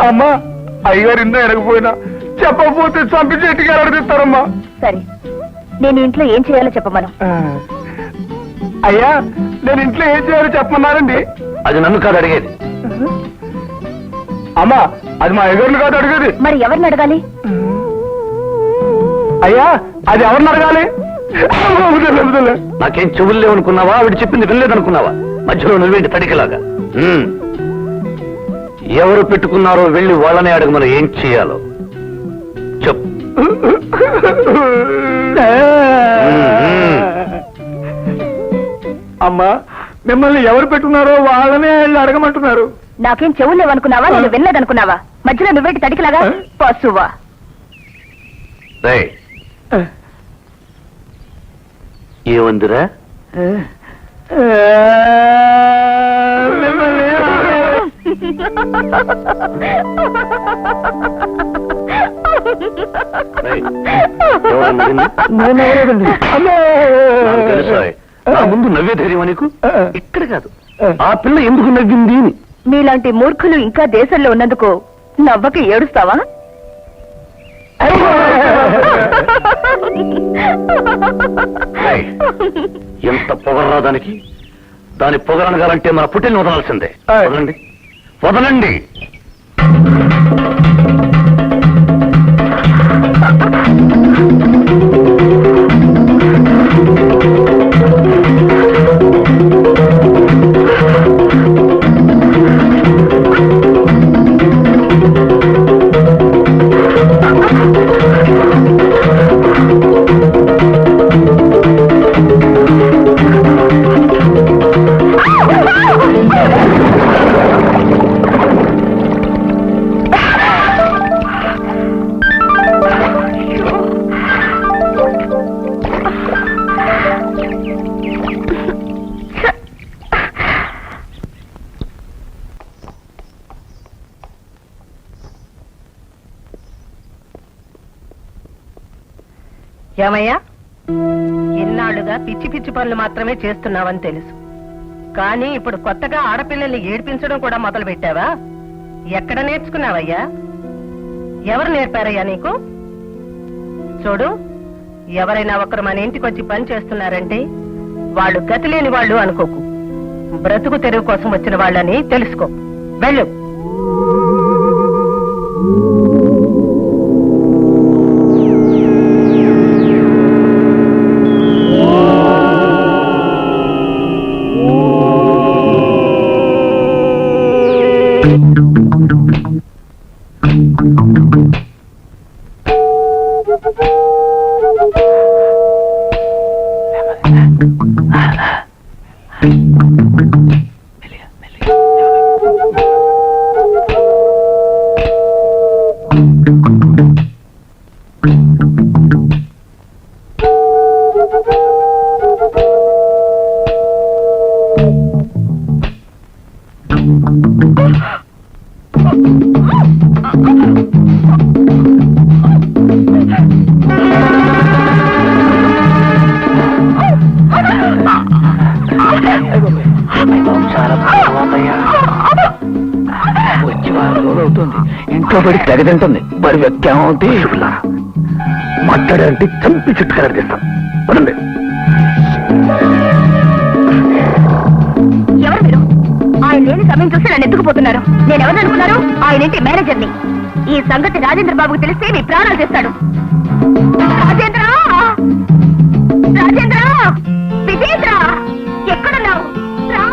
Speaker 6: అమ్మా, అయ్యగారు ఇందా ఎడకపోయినా చెప్పకపోతే చంపించేట్టుగా అడుగుతారమ్మా.
Speaker 5: సరే, నేను ఇంట్లో ఏం చేయాలో చెప్పమను.
Speaker 6: అయ్యా, నేను ఇంట్లో ఏం చేయాలో చెప్పమన్నారండి.
Speaker 3: అది నన్ను కాదు అడిగేది.
Speaker 6: అమ్మా, అది మా అయ్యగారిని కాదు అడిగేది.
Speaker 5: మరి ఎవరిని అడగాలి?
Speaker 6: అయ్యా, అది ఎవరిని అడగాలి?
Speaker 3: నాకేం చెవులు లేవనుకున్నావా? ఆవిడ చెప్పింది వినలేదనుకున్నావా? మధ్యలో నువ్వేంటి తడికలాగా? ఎవరు పెట్టుకున్నారో వెళ్ళి వాళ్ళనే అడగమని ఏం చేయాలో చెప్పు.
Speaker 6: అమ్మా, మిమ్మల్ని ఎవరు పెట్టుకున్నారో వాళ్ళనే వెళ్ళి అడగమంటున్నారు.
Speaker 5: నాకేం చెవులు లేవనుకున్నావా? నేను వినలేదనుకున్నావా? మధ్యలో నువ్వేంటి తడికిలాగా? పశువా.
Speaker 3: ఏముందిరా? నా ముందు నవ్వే ధైర్యం నీకు? ఇక్కడ కాదు, ఆ పిల్ల ఎందుకు నవ్వింది అని.
Speaker 5: మీలాంటి మూర్ఖులు ఇంకా దేశంలో ఉన్నందుకు నవ్వక ఏడుస్తావా?
Speaker 3: ఎంత పొగరా దానికి! దాని పొగరనగాలంటే మన పుట్టిని వదలాల్సిందే. వదలండి, వదలండి.
Speaker 4: ఏమయ్యా, ఇన్నాళ్లుగా పిచ్చి పిచ్చి పనులు మాత్రమే చేస్తున్నావని తెలుసు, కానీ ఇప్పుడు కొత్తగా ఆడపిల్లల్ని ఏడిపించడం కూడా మొదలు పెట్టావా? ఎక్కడ నేర్చుకున్నావయ్యా? ఎవరు నేర్పారయ్యా నీకు? చూడు, ఎవరైనా ఒకరు మన ఇంటికి వచ్చి పని చేస్తున్నారంటే వాళ్ళు గతి లేని వాళ్ళు అనుకోకు, బ్రతుకు తెరువు కోసం వచ్చిన వాళ్ళని తెలుసుకో. వెళ్ళు.
Speaker 9: వచ్చి 4 రోజులు అవుతుంది. ఇంట్లో పడి తెగతింటుంది. మరి వెక్కేమవుతుంది?
Speaker 3: మాట్లాడారంటే చంపి చుట్టుకలర్ చేస్తాం. పదండి.
Speaker 5: ఎవరు మీరు? ఆయన లేని సమయం చూసి నన్ను ఎత్తుకుపోతున్నారు. నేను ఎవరు అనుకున్నారు? ఆయన ఇంటి మేనేజర్ని. ఈ సంగతి రాజేంద్ర బాబుకు తెలిస్తే మీ ప్రాణాలు చేస్తాడు. రాజేంద్ర, రాజేంద్ర, విజేంద్ర, ఎక్కడున్నావు? రా,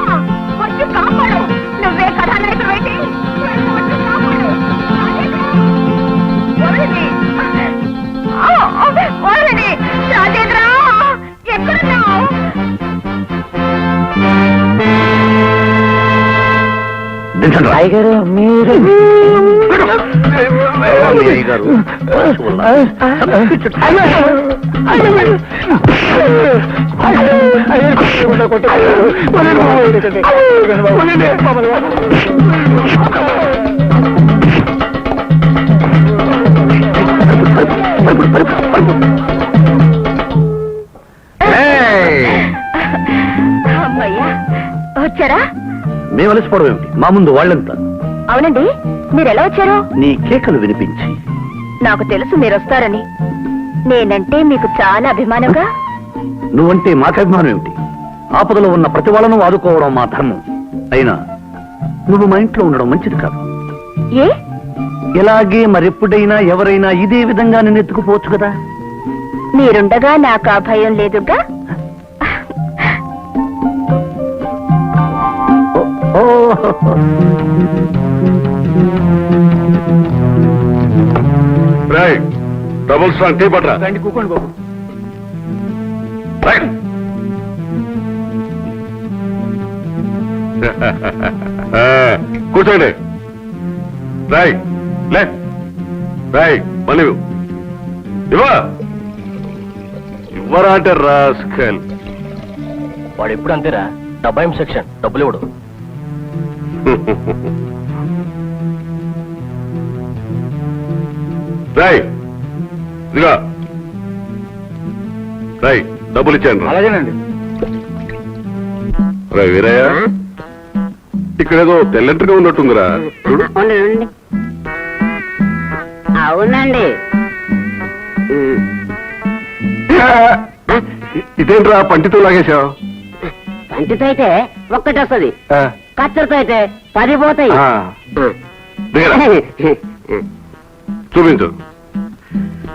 Speaker 5: వచ్చి కాపాడు. నువ్వే కథానాయకుడు అయితే వచ్చి కాపాడు. రాజేంద్ర, వదలండి. వదలండి. రాజేంద్ర, ఎక్కడున్నావు?
Speaker 9: టైగర్ మీరు
Speaker 5: అమ్మయ్యా, వచ్చారా?
Speaker 3: మేము అలసిపోవడం ఏమిటి? మా ముందు వాళ్ళంతా.
Speaker 5: అవునండి, మీరు ఎలా వచ్చారు?
Speaker 3: నీ కేకలు వినిపించి.
Speaker 5: నాకు తెలుసు మీరు వస్తారని. నేనంటే మీకు చాలా అభిమానంగా.
Speaker 3: నువ్వంటే మాకు అభిమానం ఏమిటి? ఆపదలో ఉన్న ప్రతి వాళ్ళను ఆదుకోవడం మా ధర్మం. అయినా నువ్వు మా ఇంట్లో ఉండడం మంచిది కాదు.
Speaker 5: ఏ?
Speaker 3: ఇలాగే మరెప్పుడైనా ఎవరైనా ఇదే విధంగా నిన్ను ఎత్తుకుపోవచ్చు కదా.
Speaker 5: మీరుండగా నాకు ఆ భయం లేదుగా.
Speaker 6: డబుల్ స్ట్రాంగ్ టీ పట్రా.
Speaker 9: రండి, కూకోండి బాబు.
Speaker 6: కూర్చోండి. రాయ్ లే, రాయ్ మళ్ళీ ఇవ్వరా అంటే రాస్కల్.
Speaker 8: వాడు ఎప్పుడు అంతేరా, 70 సెక్షన్ డబ్బులు ఇవ్వడు.
Speaker 6: రాయ్ ఇదిగా, రాయ్ డబ్బులు ఇచ్చాను.
Speaker 9: అలాగేనండి.
Speaker 6: రా వీరయ్య, ఇక్కడేదో తెల్లెంటగా ఉన్నట్టుందిరా. చూడు.
Speaker 10: అవునండి.
Speaker 6: ఇదేంట్రా పంటితో లాగేశావు?
Speaker 10: పంటితో అయితే ఒక్కటి వస్తుంది, కత్తెరతో అయితే 10 పోతాయి.
Speaker 6: చూపించు.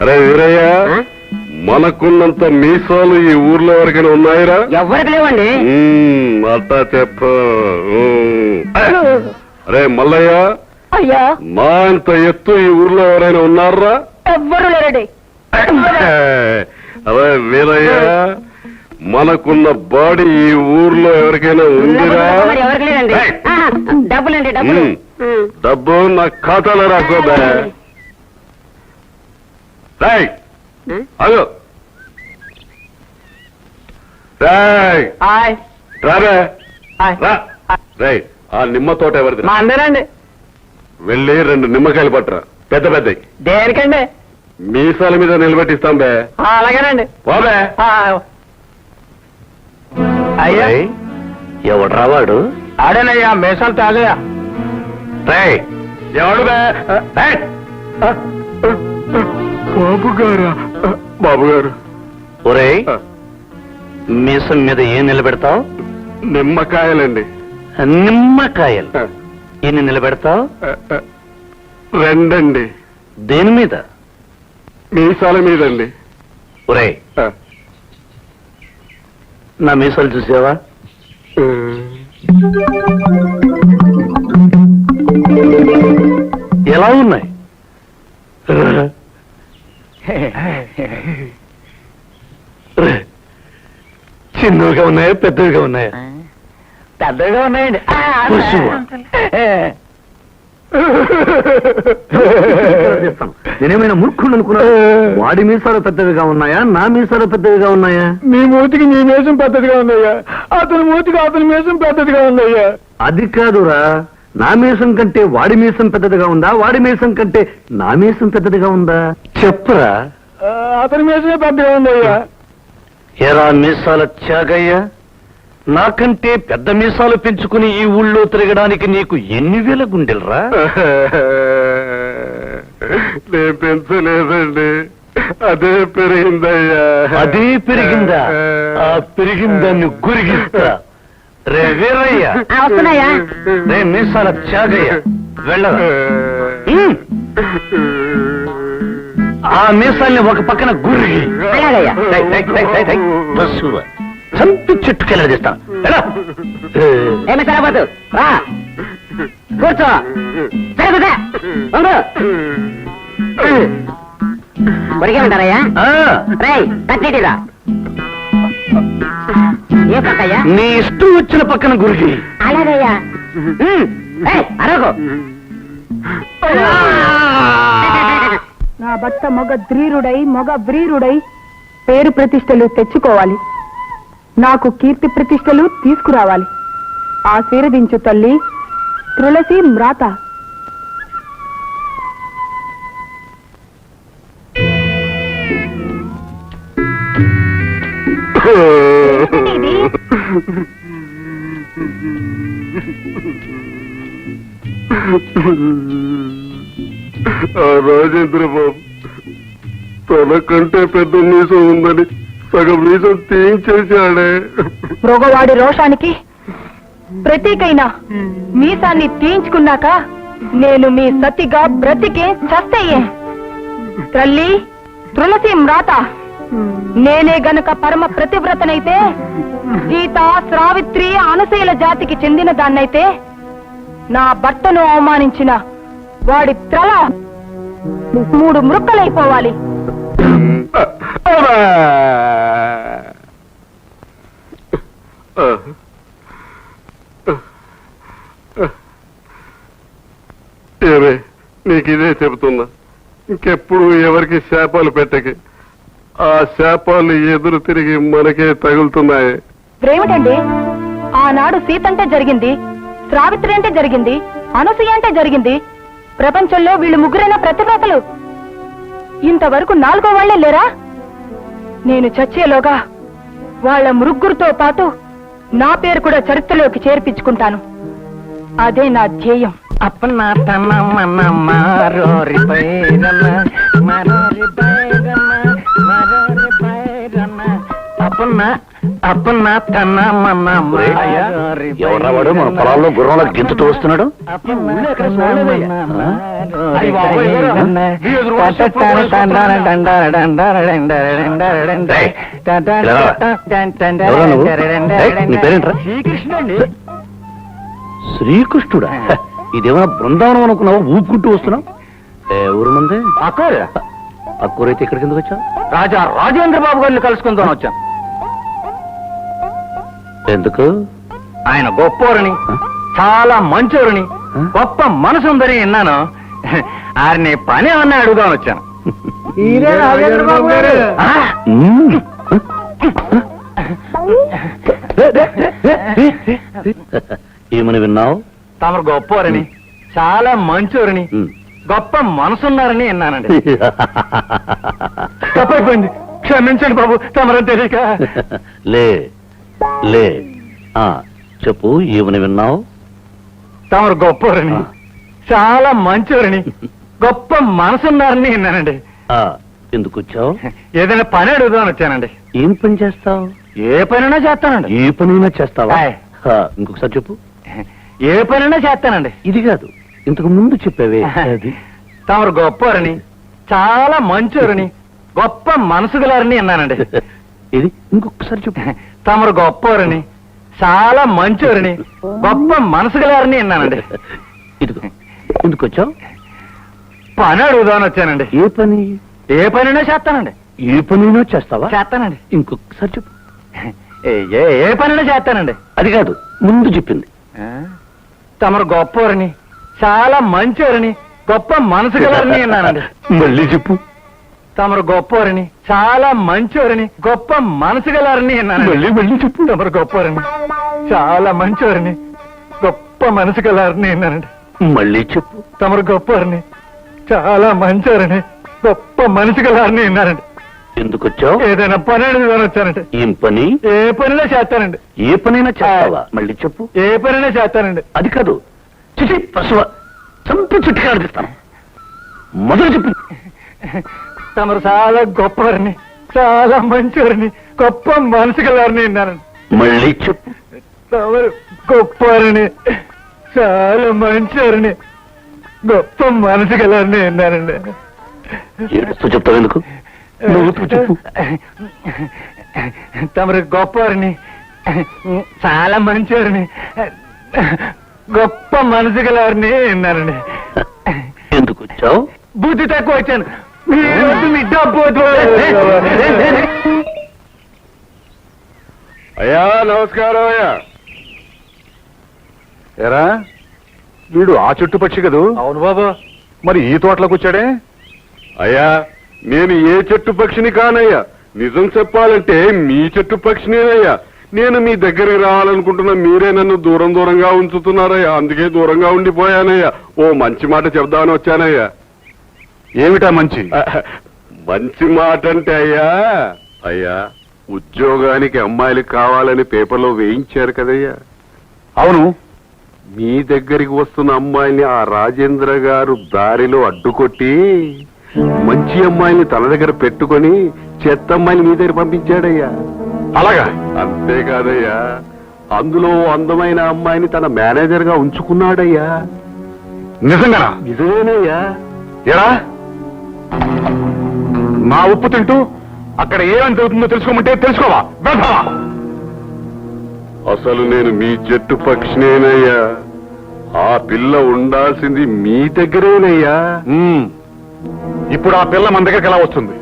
Speaker 6: అరే వీరయ్య, మనకున్నంత మీసాలు ఈ ఊర్లో ఎవరికైనా ఉన్నాయిరా?
Speaker 10: ఎవరికి లేవండి.
Speaker 6: అట్టా చెప్ప. అరే మల్లయ్య,
Speaker 5: అయ్యా,
Speaker 6: మా అంత ఎత్తు ఈ ఊర్లో ఎవరైనా ఉన్నారా?
Speaker 5: ఎవ్వరు లేరండి.
Speaker 6: అదే వీరయ్య, మనకున్న బాడీ ఈ ఊర్లో ఎవరికైనా ఉందిరా?
Speaker 10: ఎవరికి లేదండి. డబ్బులండి, డబ్బులు.
Speaker 6: డబ్బు నా ఖాతాలో రాసుకోదా? రాయ్ అదో, రాయ్ రారా, రాయ్. ఆ నిమ్మ తోట ఎవరిది?
Speaker 9: మా అందరండి.
Speaker 6: వెళ్ళి 2 నిమ్మకాయలు పట్టరా, పెద్ద పెద్దవి.
Speaker 9: దేనికండి?
Speaker 6: మీసాల మీద నిలబెట్టిస్తాం బే.
Speaker 9: అలాగేనండి.
Speaker 6: పోబే.
Speaker 9: అయ్యా
Speaker 3: ఎవడు రావాడు?
Speaker 9: ఆడేనయ్యా మేసాలు తాగయ్యా.
Speaker 6: ఎవడు బే? బాబు గారా? బాబు గారు.
Speaker 3: ఒరేయ్, మీసం మీద ఏం నిలబెడతావు?
Speaker 6: నిమ్మకాయలండి.
Speaker 3: నిమ్మకాయలు. ఎన్ని నిలబెడతావు?
Speaker 6: 2 అండి.
Speaker 3: దేని మీద?
Speaker 6: మీసాల మీదండి.
Speaker 3: ఒరేయ్, నా మీసాలు చూసావా? ఎలా ఉన్నాయి? చిన్నవిగా ఉన్నాయా, పెద్దవిగా ఉన్నాయా?
Speaker 9: పెద్దగా ఉన్నాయండి.
Speaker 3: పశువా? నేనేమైనా మూర్ఖుడు అనుకున్నా? వాడి మీసాలు పెద్దవిగా ఉన్నాయా, నా మీసాలు పెద్దవిగా ఉన్నాయా?
Speaker 9: మీ మూతికి మీ మేసం పెద్దదిగా ఉందయ్యా, అతని మూతికి అతని మేసం పెద్దదిగా ఉందయ్యా.
Speaker 3: అది కాదురా, నా మీసం కంటే వాడి మీసం పెద్దదిగా ఉందా, వాడి మీసం కంటే నా మీసం పెద్దదిగా ఉందా? చెప్పురా.
Speaker 9: అతని మేసమే పెద్దగా ఉందయ్యా.
Speaker 3: ఎరా మీసాల త్యాగయ్య, నాకంటే పెద్ద మీసాలు పెంచుకుని ఈ ఊళ్ళో తిరగడానికి నీకు ఎన్ని వేల గుండెలరా?
Speaker 6: నేను పెంచలేదండి, అదే పెరిగిందయ్యా.
Speaker 3: అదే పెరిగిందా? ఆ పెరిగిందాన్ని గురిగిస్తా. రే వీరయ్య,
Speaker 10: వస్తున్నాయా?
Speaker 3: రే మీసాల త్యాగయ్య, వెళ్ళరా. ఆ మీసాల్ని ఒక పక్కన గురిగి
Speaker 10: అలాగయ్యా.
Speaker 3: పశువు చంపి చెట్టుకెళ్ళదిస్తాను.
Speaker 10: ఏమి సరిపోతు రా కూర్చో. సరిపోతా ఉంటారయ్యా. రై కట్టేటిరా. ఏ పక్కయ్యా?
Speaker 3: నీ ఇష్టం వచ్చిన పక్కన గురిగి.
Speaker 10: అలాగయ్యా. అరగో.
Speaker 5: నా భర్త మొగ ధ్రీరుడై మొగ వ్రీరుడై పేరు ప్రతిష్టలు తెచ్చుకోవాలి. నాకు కీర్తి ప్రతిష్టలు తీసుకురావాలి. ఆశీర్వదించు తల్లి తులసి మ్రాత.
Speaker 6: ఆ రాజేంద్ర బాబు తన కంటే పెద్ద మీసం ఉందని సగం మీసం తీయించేశాడే.
Speaker 5: మృగవాడి రోషానికి ప్రతీకైనా మీసాన్ని తీయించుకున్నాక నేను మీ సతిగా బ్రతికే చస్తయ్యే. తల్లి తులసి మ్రాత, నేనే గనక పరమ ప్రతివ్రతనైతే, సీత శ్రావిత్రి అనశీల జాతికి చెందిన దాన్నైతే, నా భర్తను అవమానించిన వాడి త్రల 3 మృక్కలైపోవాలి.
Speaker 6: ఏమే నీకిదే చెబుతున్నా, ఇంకెప్పుడు ఎవరికి శాపాలు పెట్టకి. ఆ శాపాలు ఎదురు తిరిగి మనకే తగులుతున్నాయి.
Speaker 5: ఏమిటండి, ఆనాడు సీత అంటే జరిగింది, శ్రావిత్రి అంటే జరిగింది, అనసూయ అంటే జరిగింది. ప్రపంచంలో వీళ్ళు ముగ్గురైన ప్రతిభాతలు. ఇంతవరకు 4వ వాళ్లే లేరా? నేను చచ్చేలోగా వాళ్ళ ముగ్గురితో పాటు నా పేరు కూడా చరిత్రలోకి చేర్పించుకుంటాను. అదే నా ధ్యేయం.
Speaker 9: అప్పన్న తన మన మారోరి పైరన్న మారోరి పైరన్న మారోరి పైరన్న అప్పన్న అప్పన్న తన మన మారోరి.
Speaker 3: ఎవరావాడు మన పొలాల్లో గుర్రంలో గింతుతూ వస్తున్నాడు?
Speaker 9: శ్రీకృష్ణుడి.
Speaker 3: శ్రీకృష్ణుడా? ఇదేమన్నా బృందావనం అనుకున్నావు, ఊపుకుంటూ వస్తున్నావు? ఊరు మంది అక్కూరైతే ఇక్కడికి ఎందుకు వచ్చావు?
Speaker 9: రాజా రాజేంద్ర బాబు గారిని కలుసుకుందాం వచ్చాను.
Speaker 3: ఎందుకు?
Speaker 9: ఆయన గొప్పోరని, చాలా మంచోరని, గొప్ప మనసుందని విన్నాను. ఆయన్ని పని ఏమన్నా అడుగుదామని వచ్చాను.
Speaker 3: ఏమని విన్నావు?
Speaker 9: తమరు గొప్పోరని, చాలా మంచోరని, గొప్ప మనసున్నారని విన్నానండి. తప్పైపోయింది, క్షమించండి బాబు, తమరని తెలియక.
Speaker 3: లే లే ఆ, చెప్పు ఏమని విన్నావు?
Speaker 9: తమరు గొప్పవారని, చాలా మంచివారని, గొప్ప మనసున్నారని విన్నానండి.
Speaker 3: ఆ, ఎందుకు వచ్చావు?
Speaker 9: ఏదైనా పని అడుగుదామని వచ్చానండి.
Speaker 3: ఏం పని చేస్తావు?
Speaker 9: ఏ పనైనా చేస్తానండి.
Speaker 3: ఏ పనైనా చేస్తావా?
Speaker 9: ఆయ్.
Speaker 3: ఆ, ఇంకొకసారి చెప్పు.
Speaker 9: ఏ పనైనా చేస్తానండి.
Speaker 3: ఇది కాదు, ఇంతకు ముందు చెప్పావే అది.
Speaker 9: తమరు గొప్పవారని, చాలా మంచివారని, గొప్ప మనసు గలారని విన్నానండి.
Speaker 3: ఇది ఇంకొకసారి చెప్పు.
Speaker 9: తమరు గొప్పవారని, చాలా మంచివారని, గొప్ప మనసు గలారని విన్నానండి.
Speaker 3: ఇదిగో ఎందుకు వచ్చావు?
Speaker 9: పని అడుగుదామని వచ్చానండి.
Speaker 3: ఏ పని?
Speaker 9: ఏ పనైనా చేస్తానండి.
Speaker 3: ఏ పనైనా చేస్తావా?
Speaker 9: చేస్తానండి.
Speaker 3: ఇంకొకసారి చెప్పు.
Speaker 9: ఏ పనైనా చేస్తానండి.
Speaker 3: అది కాదు, ముందు చెప్పింది.
Speaker 9: తమరు గొప్పవారని, చాలా మంచివారని, గొప్ప మనసు గలారని విన్నానండి.
Speaker 3: మళ్ళీ చెప్పు.
Speaker 9: తమరు గొప్పవారని, చాలా మంచివారని, గొప్ప మనసు గలారని విన్నానండి.
Speaker 3: మళ్ళీ చెప్పు.
Speaker 9: తమరు గొప్పవారని, చాలా మంచివారని, గొప్ప మనసు గలారని విన్నానండి.
Speaker 3: మళ్ళీ చెప్పు.
Speaker 9: తమరు గొప్పవారని, చాలా మంచివారని, గొప్ప మనసు గలారని విన్నానండి.
Speaker 3: ఎందుకు వచ్చావు?
Speaker 9: ఏదైనా పని అడుగుదామని వచ్చానండి.
Speaker 3: ఏం పని?
Speaker 9: ఏ పనిలో చేస్తానండి.
Speaker 3: ఏ పనైనా చేస్తావా? మళ్ళీ చెప్పు.
Speaker 9: ఏ పనిలో చేస్తానండి.
Speaker 3: అది కాదు, చిచి పశువ చంపి చుట్టుగా అనిపిస్తాను. మొదలు చెప్పు.
Speaker 9: తమరు చాలా గొప్పవారిని, చాలా మంచివారిని, గొప్ప మనసు గలారని విన్నానండి.
Speaker 3: మళ్ళీ చెప్పు.
Speaker 9: తమరు గొప్పవారిని, చాలా మంచివారిని, గొప్ప మనసు గలారని విన్నానండి.
Speaker 3: ఏడుస్తూ చెప్తావు ఎందుకు? నవ్వుతూ చెప్పు.
Speaker 9: తమరు గొప్పవారిని, చాలా మంచివారిని, గొప్ప మనసు గలారని విన్నానండి.
Speaker 3: ఎందుకు వచ్చావు?
Speaker 9: బుద్ధి తక్కువ వచ్చాను. మీ డబ్బు
Speaker 6: అయ్యా నమస్కారం అయ్యా. ఎరా వీడు ఆ చెట్టు పక్షి కదూ?
Speaker 9: అవును బాబు.
Speaker 6: మరి ఈ తోటలోకి వచ్చాడే? అయ్యా నేను ఏ చెట్టు పక్షిని కానయ్యా, నిజం చెప్పాలంటే మీ చెట్టు పక్షినేనయ్యా. నేను మీ దగ్గరికి రావాలనుకుంటున్నా, మీరే నన్ను దూరం దూరంగా ఉంచుతున్నారయ్యా, అందుకే దూరంగా ఉండిపోయానయ్యా. ఓ మంచి మాట చెప్దామని వచ్చానయ్యా.
Speaker 1: ఏమిటా మంచి?
Speaker 6: మంచి మాట అంటే అయ్యా ఉద్యోగానికి అమ్మాయిలు కావాలని పేపర్లో వేయించారు కదయ్యా.
Speaker 1: అవును.
Speaker 6: మీ దగ్గరికి వస్తున్న అమ్మాయిని ఆ రాజేంద్ర గారు దారిలో అడ్డుకొట్టి మంచి అమ్మాయిని తన దగ్గర పెట్టుకొని చెత్త అమ్మాయిని మీ దగ్గర పంపించాడయ్యా.
Speaker 1: అలాగా?
Speaker 6: అంతేకాదయ్యా, అందులో అందమైన అమ్మాయిని తన మేనేజర్ గా ఉంచుకున్నాడయ్యా.
Speaker 1: నిజంగా?
Speaker 6: నిజమేనయ్యా.
Speaker 1: ఎరా నా ఉప్పు తింటూ అక్కడ ఏమని జరుగుతుందో తెలుసుకోమంటే తెలుసుకోవా? వెళ్తావా?
Speaker 6: అసలు నేను మీ చెట్టు పక్షినేనయ్యా. ఆ పిల్ల ఉండాల్సింది మీ దగ్గరేనయ్యా.
Speaker 1: ఇప్పుడు ఆ పిల్ల మన దగ్గరికి ఎలా వస్తుంది?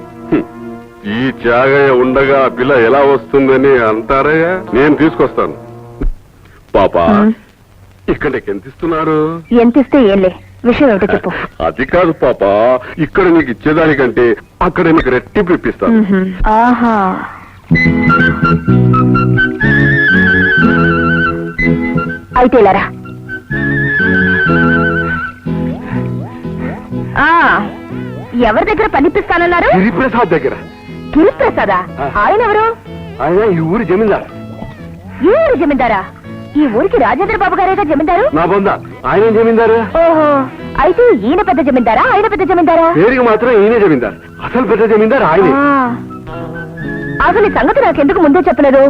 Speaker 6: ఈ త్యాగయ్య ఉండగా ఆ పిల్ల ఎలా వస్తుందని అంటారయ్యా. నేను తీసుకొస్తాను. పాపా ఇక్కడ నీకు ఎంత ఇస్తున్నారు?
Speaker 5: ఎంత ఇస్తే ఏంలే, విషయం ఏమిటో చెప్పు.
Speaker 6: అది కాదు పాపా, ఇక్కడ నీకు ఇచ్చేదానికంటే అక్కడ నీకు రెట్టింపు ఇప్పిస్తాను.
Speaker 5: ఆహా, అయితే ఇలారా. ఎవరి దగ్గర పనిపిస్తానన్నారు?
Speaker 6: గిరిప్రసాద్ దగ్గర.
Speaker 5: గిరిప్రసాదా? ఆయన ఎవరు?
Speaker 6: ఆయన ఈ ఊరి జమీందారు.
Speaker 5: ఈ ఊరి జమీందారా? ఈ ఊరికి రాజేంద్ర బాబు గారేగా జమీందారు?
Speaker 6: నా బొంద ఆయన జమీందారు.
Speaker 5: ఓహో, అయితే ఈయన పెద్ద జమీందారా, ఆయన పెద్ద జమీందారా?
Speaker 6: పేరుకి మాత్రం ఈయనే జమీందారు, అసలు పెద్ద జమీందారు ఆయనే.
Speaker 5: అసలు ఈ సంగతి నాకెందుకు ముందే చెప్పలేదు?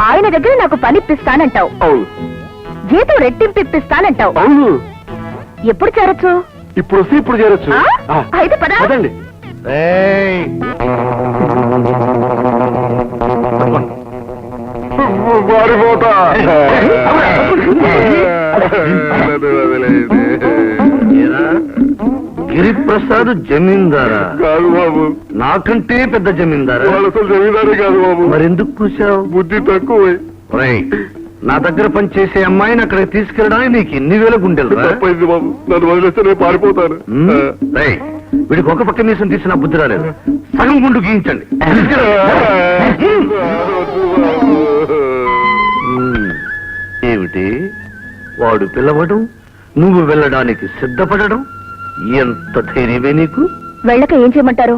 Speaker 5: ఆయన దగ్గర నాకు పని ఇప్పిస్తానంటావు,
Speaker 6: అవును.
Speaker 5: జీతం రెట్టింపు ఇప్పిస్తానంటావు.
Speaker 6: అవును.
Speaker 5: ఎప్పుడు చేరొచ్చు?
Speaker 6: ఇప్పుడు వస్తే ఇప్పుడు చేరొచ్చు.
Speaker 5: అయితే పదా.
Speaker 6: పదండి.
Speaker 3: గిరిప్రసాద్ జమీందారా?
Speaker 6: కాదు బాబు,
Speaker 3: నాకంటే పెద్ద జమీందారా?
Speaker 6: వాళ్ళు అసలు జమీందారే కాదు బాబు.
Speaker 3: మరెందుకు కూర్చావు?
Speaker 6: బుద్ధి తక్కువ.
Speaker 3: నా దగ్గర పనిచేసే అమ్మాయిని అక్కడికి తీసుకెళ్ళడానికి నీకు ఎన్ని వేల గుండెలు?
Speaker 6: తప్పైంది బాబు, నన్ను వదిలేస్తే నేను పారిపోతాను.
Speaker 3: వీడికి ఒక పక్క మీసం తీసిన బుద్ధి రాలేదు, సగం గుండు గీయించండి. ఏమిటి వాడు పిలవడం, నువ్వు వెళ్ళడానికి సిద్ధపడడం ఎంత ధైర్యమే నీకు?
Speaker 5: వెళ్ళక ఏం చేయమంటారు?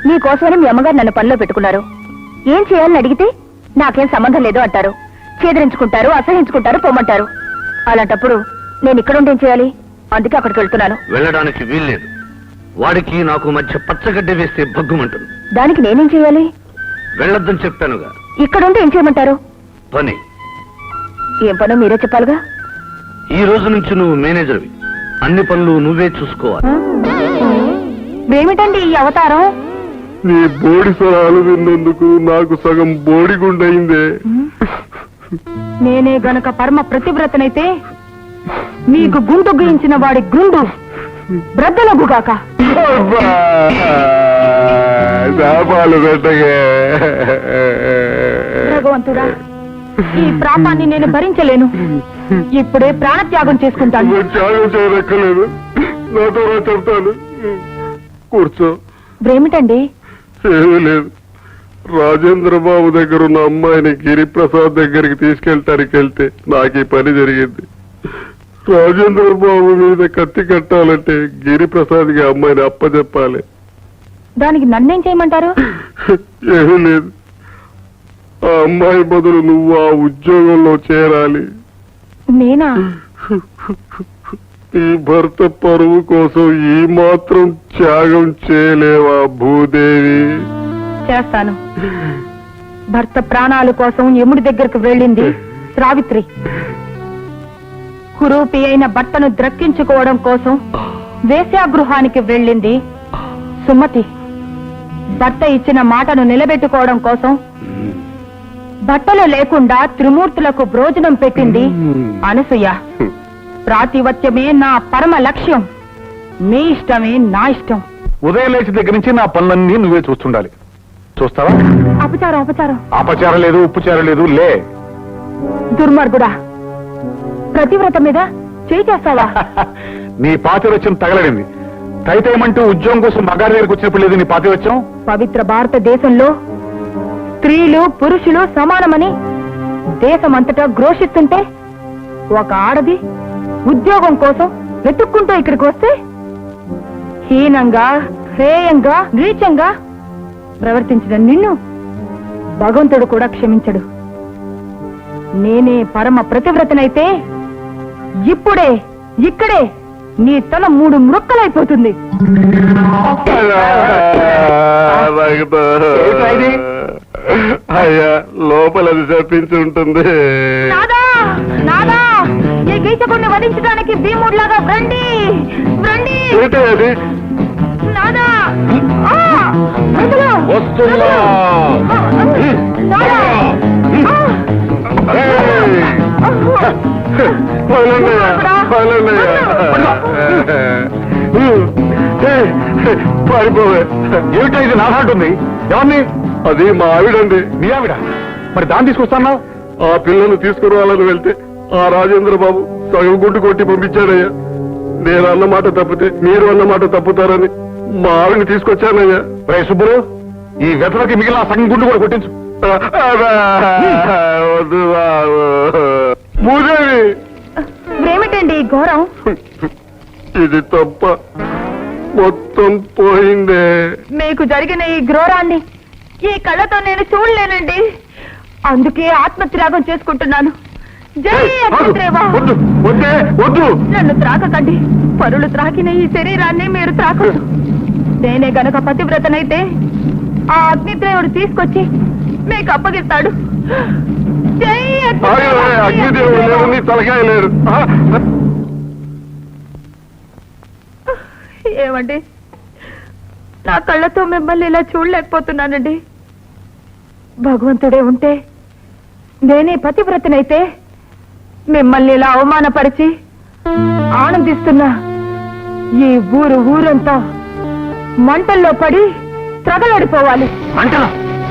Speaker 5: నీకోసమని మీ అమ్మగారు నన్ను పనిలో పెట్టుకున్నారు. ఏం చేయాలని అడిగితే నాకేం సంబంధం లేదు అంటారు. చేదరించుకుంటారు, అసహించుకుంటారు, పొమ్మంటారు. అలాంటప్పుడు నేను ఇక్కడ ఉండి ఏం చేయాలి? అందుకే అక్కడికి వెళ్తున్నాను.
Speaker 3: వెళ్ళడానికి వీల్లేదు. వాడికి నాకు మధ్య పచ్చగడ్డ వేస్తే భగ్గుమంటుంది.
Speaker 5: దానికి నేనేం చేయాలి?
Speaker 3: వెళ్ళొద్దని చెప్పానుగా.
Speaker 5: ఇక్కడుండి ఏం చేయమంటారు?
Speaker 3: పని.
Speaker 5: ఏం పనో మీరే చెప్పాలిగా.
Speaker 3: ఈ రోజు నుంచి నువ్వు మేనేజర్వి. అన్ని పనులు నువ్వే చూసుకోవాలి.
Speaker 5: ఏమిటండి ఈ అవతారం?
Speaker 6: నీ బోడి స్వరాలు విన్నందుకు నాకు సగం బోడి గుండయిందే.
Speaker 5: నేనే గనక పరమ ప్రతివ్రతనైతే మీకు గుండు గీయించిన వాడి గుండు బ్రద్దలగుగాక.
Speaker 6: శాపాలు పెట్టగే.
Speaker 5: భగవంతుడా, ఈ ప్రాపాన్ని నేను భరించలేను. ఇప్పుడే ప్రాణత్యాగం చేసుకుంటాను.
Speaker 6: త్యాగం చేయనక్కర్లేదు, నాతో రా చెప్తాను. కూర్చో.
Speaker 5: ఏమిటండి?
Speaker 6: ఏమీ లేదు. రాజేంద్ర బాబు దగ్గర ఉన్న అమ్మాయిని గిరిప్రసాద్ దగ్గరికి తీసుకెళ్ళటానికి వెళ్తే నాకు ఈ పని జరిగింది. రాజేంద్ర బాబు మీద కత్తి కట్టాలంటే గిరిప్రసాద్కి అమ్మాయిని అప్పచెప్పాలి.
Speaker 5: దానికి నన్నేం చేయమంటారు?
Speaker 6: ఏమీ లేదు. ఆ అమ్మాయి బదులు నువ్వు ఆ ఉద్యోగంలో చేరాలి.
Speaker 5: నేనా?
Speaker 6: ఈ భర్త పరువు కోసం ఈ మాత్రం త్యాగం చేయలేవా భూదేవి?
Speaker 5: చేస్తాను. భర్త ప్రాణాల కోసం యముడి దగ్గరకు వెళ్ళింది సావిత్రి. కురూపి అయిన భర్తను ద్రక్కించుకోవడం కోసం వేశ్యాగృహానికి వెళ్ళింది సుమతి. భర్త ఇచ్చిన మాటను నిలబెట్టుకోవడం కోసం బట్టలు లేకుండా త్రిమూర్తులకు భోజనం పెట్టింది అనసూయ. ప్రాతివత్యమే నా పరమ లక్ష్యం. మీ ఇష్టమే నా ఇష్టం.
Speaker 6: ఉదయం లేచి దగ్గర నుంచి నా పనులన్నీ నువ్వే చూస్తుండాలి. చూస్తావా?
Speaker 5: అపచారం అపచారం.
Speaker 6: అపచారం లేదు, ఉప్పుచారం లేదు. లే.
Speaker 5: దుర్మార్గుడా, ప్రతివ్రత మీద చేయి చేస్తావా?
Speaker 6: నీ పాతివత్యం తగలడింది. తైతేమంటూ ఉద్యోగం కోసం మగారి దగ్గరకు వచ్చినప్పుడు లేదు నీ పాతివత్యం.
Speaker 5: పవిత్ర భారతదేశంలో స్త్రీలు పురుషులు సమానమని దేశమంతటా ఘోషిస్తుంటే ఒక ఆడది ఉద్యోగం కోసం వెతుక్కుంటూ ఇక్కడికి వస్తే హీనంగా, హేయంగా, నీచంగా ప్రవర్తించిన నిన్ను భగవంతుడు కూడా క్షమించడు. నేనే పరమ ప్రతివ్రతనైతే ఇప్పుడే ఇక్కడే నీ తల 3 ముక్కలైపోతుంది.
Speaker 6: అయ్యా, లోపల అది చెప్పించి ఉంటుంది.
Speaker 5: నాదా నాదా, ఈ గీచకుడిని వధించడానికి భీముడిలాగా రండి రండి.
Speaker 6: ఏంటి అది?
Speaker 5: నాదా, ఆ, వదలు.
Speaker 6: వస్తున్నా.
Speaker 5: నాదా, ఆ.
Speaker 6: ఏయ్! వదలండయ్యా, వదలండయ్యా. ఏయ్, పారిపోవే. ఏమిటా ఇది? నాదంటుంది. ఎవరిని? అది మా ఆవిడండి. మీ ఆవిడ? మరి దాన్ని తీసుకొస్తాను. ఆ పిల్లను తీసుకురావాలని వెళ్తే ఆ రాజేంద్ర బాబు సగం గుడ్డు కొట్టి పంపించాడయ్యా. నేను అన్నమాట తప్పితే మీరు అన్నమాట తప్పుతారని మా ఆవిడని తీసుకొచ్చానయ్యా. రే సుబ్బులు, ఈ వెతలకి మిగిలిన సగం గుడ్డు కూడా కొట్టించు. వద్దు బాబు. భూదేవి,
Speaker 5: ఏమిటండి ఈ ఘోరం?
Speaker 6: ఇది తప్ప మొత్తం పోయిందే.
Speaker 5: మీకు జరిగిన ఈ ఘోరాన్ని ఈ కళ్ళతో నేను చూడలేనండి. అందుకే ఆత్మత్యాగం చేసుకుంటున్నాను. జై అగ్నిదేవా.
Speaker 6: వద్దు, వద్దే, వద్దు.
Speaker 5: నన్ను త్రాకకండి. పరులు త్రాకిన ఈ శరీరాన్ని మీరు త్రాకదు. నేనే గనక పతివ్రతనైతే ఆ అగ్నిదేవుడు తీసుకొచ్చి మీకు అప్పగిస్తాడు. జై
Speaker 6: అగ్నిదేవుడు లేరు, నీ తలకాయ లేరు.
Speaker 5: ఏమండి, నా కళ్ళతో మిమ్మల్ని ఇలా చూడలేకపోతున్నానండి. భగవంతుడే ఉంటే నేనే పతివ్రతనైతే మిమ్మల్ని ఇలా అవమానపరిచి ఆనందిస్తున్నా ఈ ఊరంతా మంటల్లో పడి త్రగలడిపోవాలి.
Speaker 3: మంటలు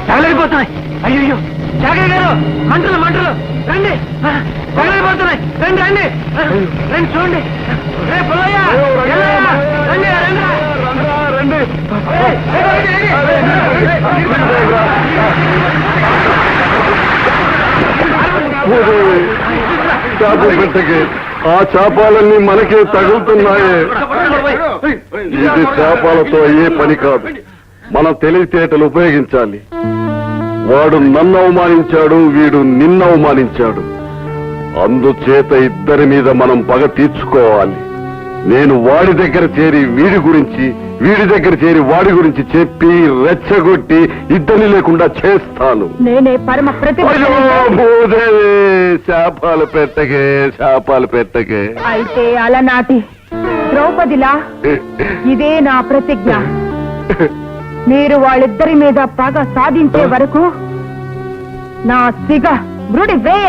Speaker 3: తగలడిపోతున్నాయి. అయ్యో, జాగయ్య గారు, మంటలు మంటలు, రండి, తగలడిపోతున్నాయి. రండి రండి రండి, చూడండి. రే పుల్లయ్య, ఎల్లయ్య, రండి రండి
Speaker 6: రండి. భూదేవి, చేపలు పెట్టకే ఆ చేపాలన్నీ మనకే తగులుతున్నాయే ఇది చేపాలతో అయ్యే పని కాదు మన తెలివితేటలు ఉపయోగించాలి వాడు నన్ను అవమానించాడు వీడు నిన్ను అవమానించాడు అందుచేత ఇద్దరి మీద మనం పగ తీర్చుకోవాలి నేను వాడి దగ్గర చేరి వీడి గురించి వీడి దగ్గర చేరి వాడి గురించి చెప్పి రెచ్చగొట్టి ఇద్దరిని లేకుండా చేస్తాను
Speaker 5: నేనే పరమ ప్రతిభ
Speaker 6: అయ్యో భూదేవి శాపాలు పెట్టకే
Speaker 5: అయితే అలనాటి ద్రౌపదిలా ఇదే నా ప్రతిజ్ఞ మీరు వాళ్ళిద్దరి మీద పగ సాధించే వరకు నా సిగ మృడి వేయ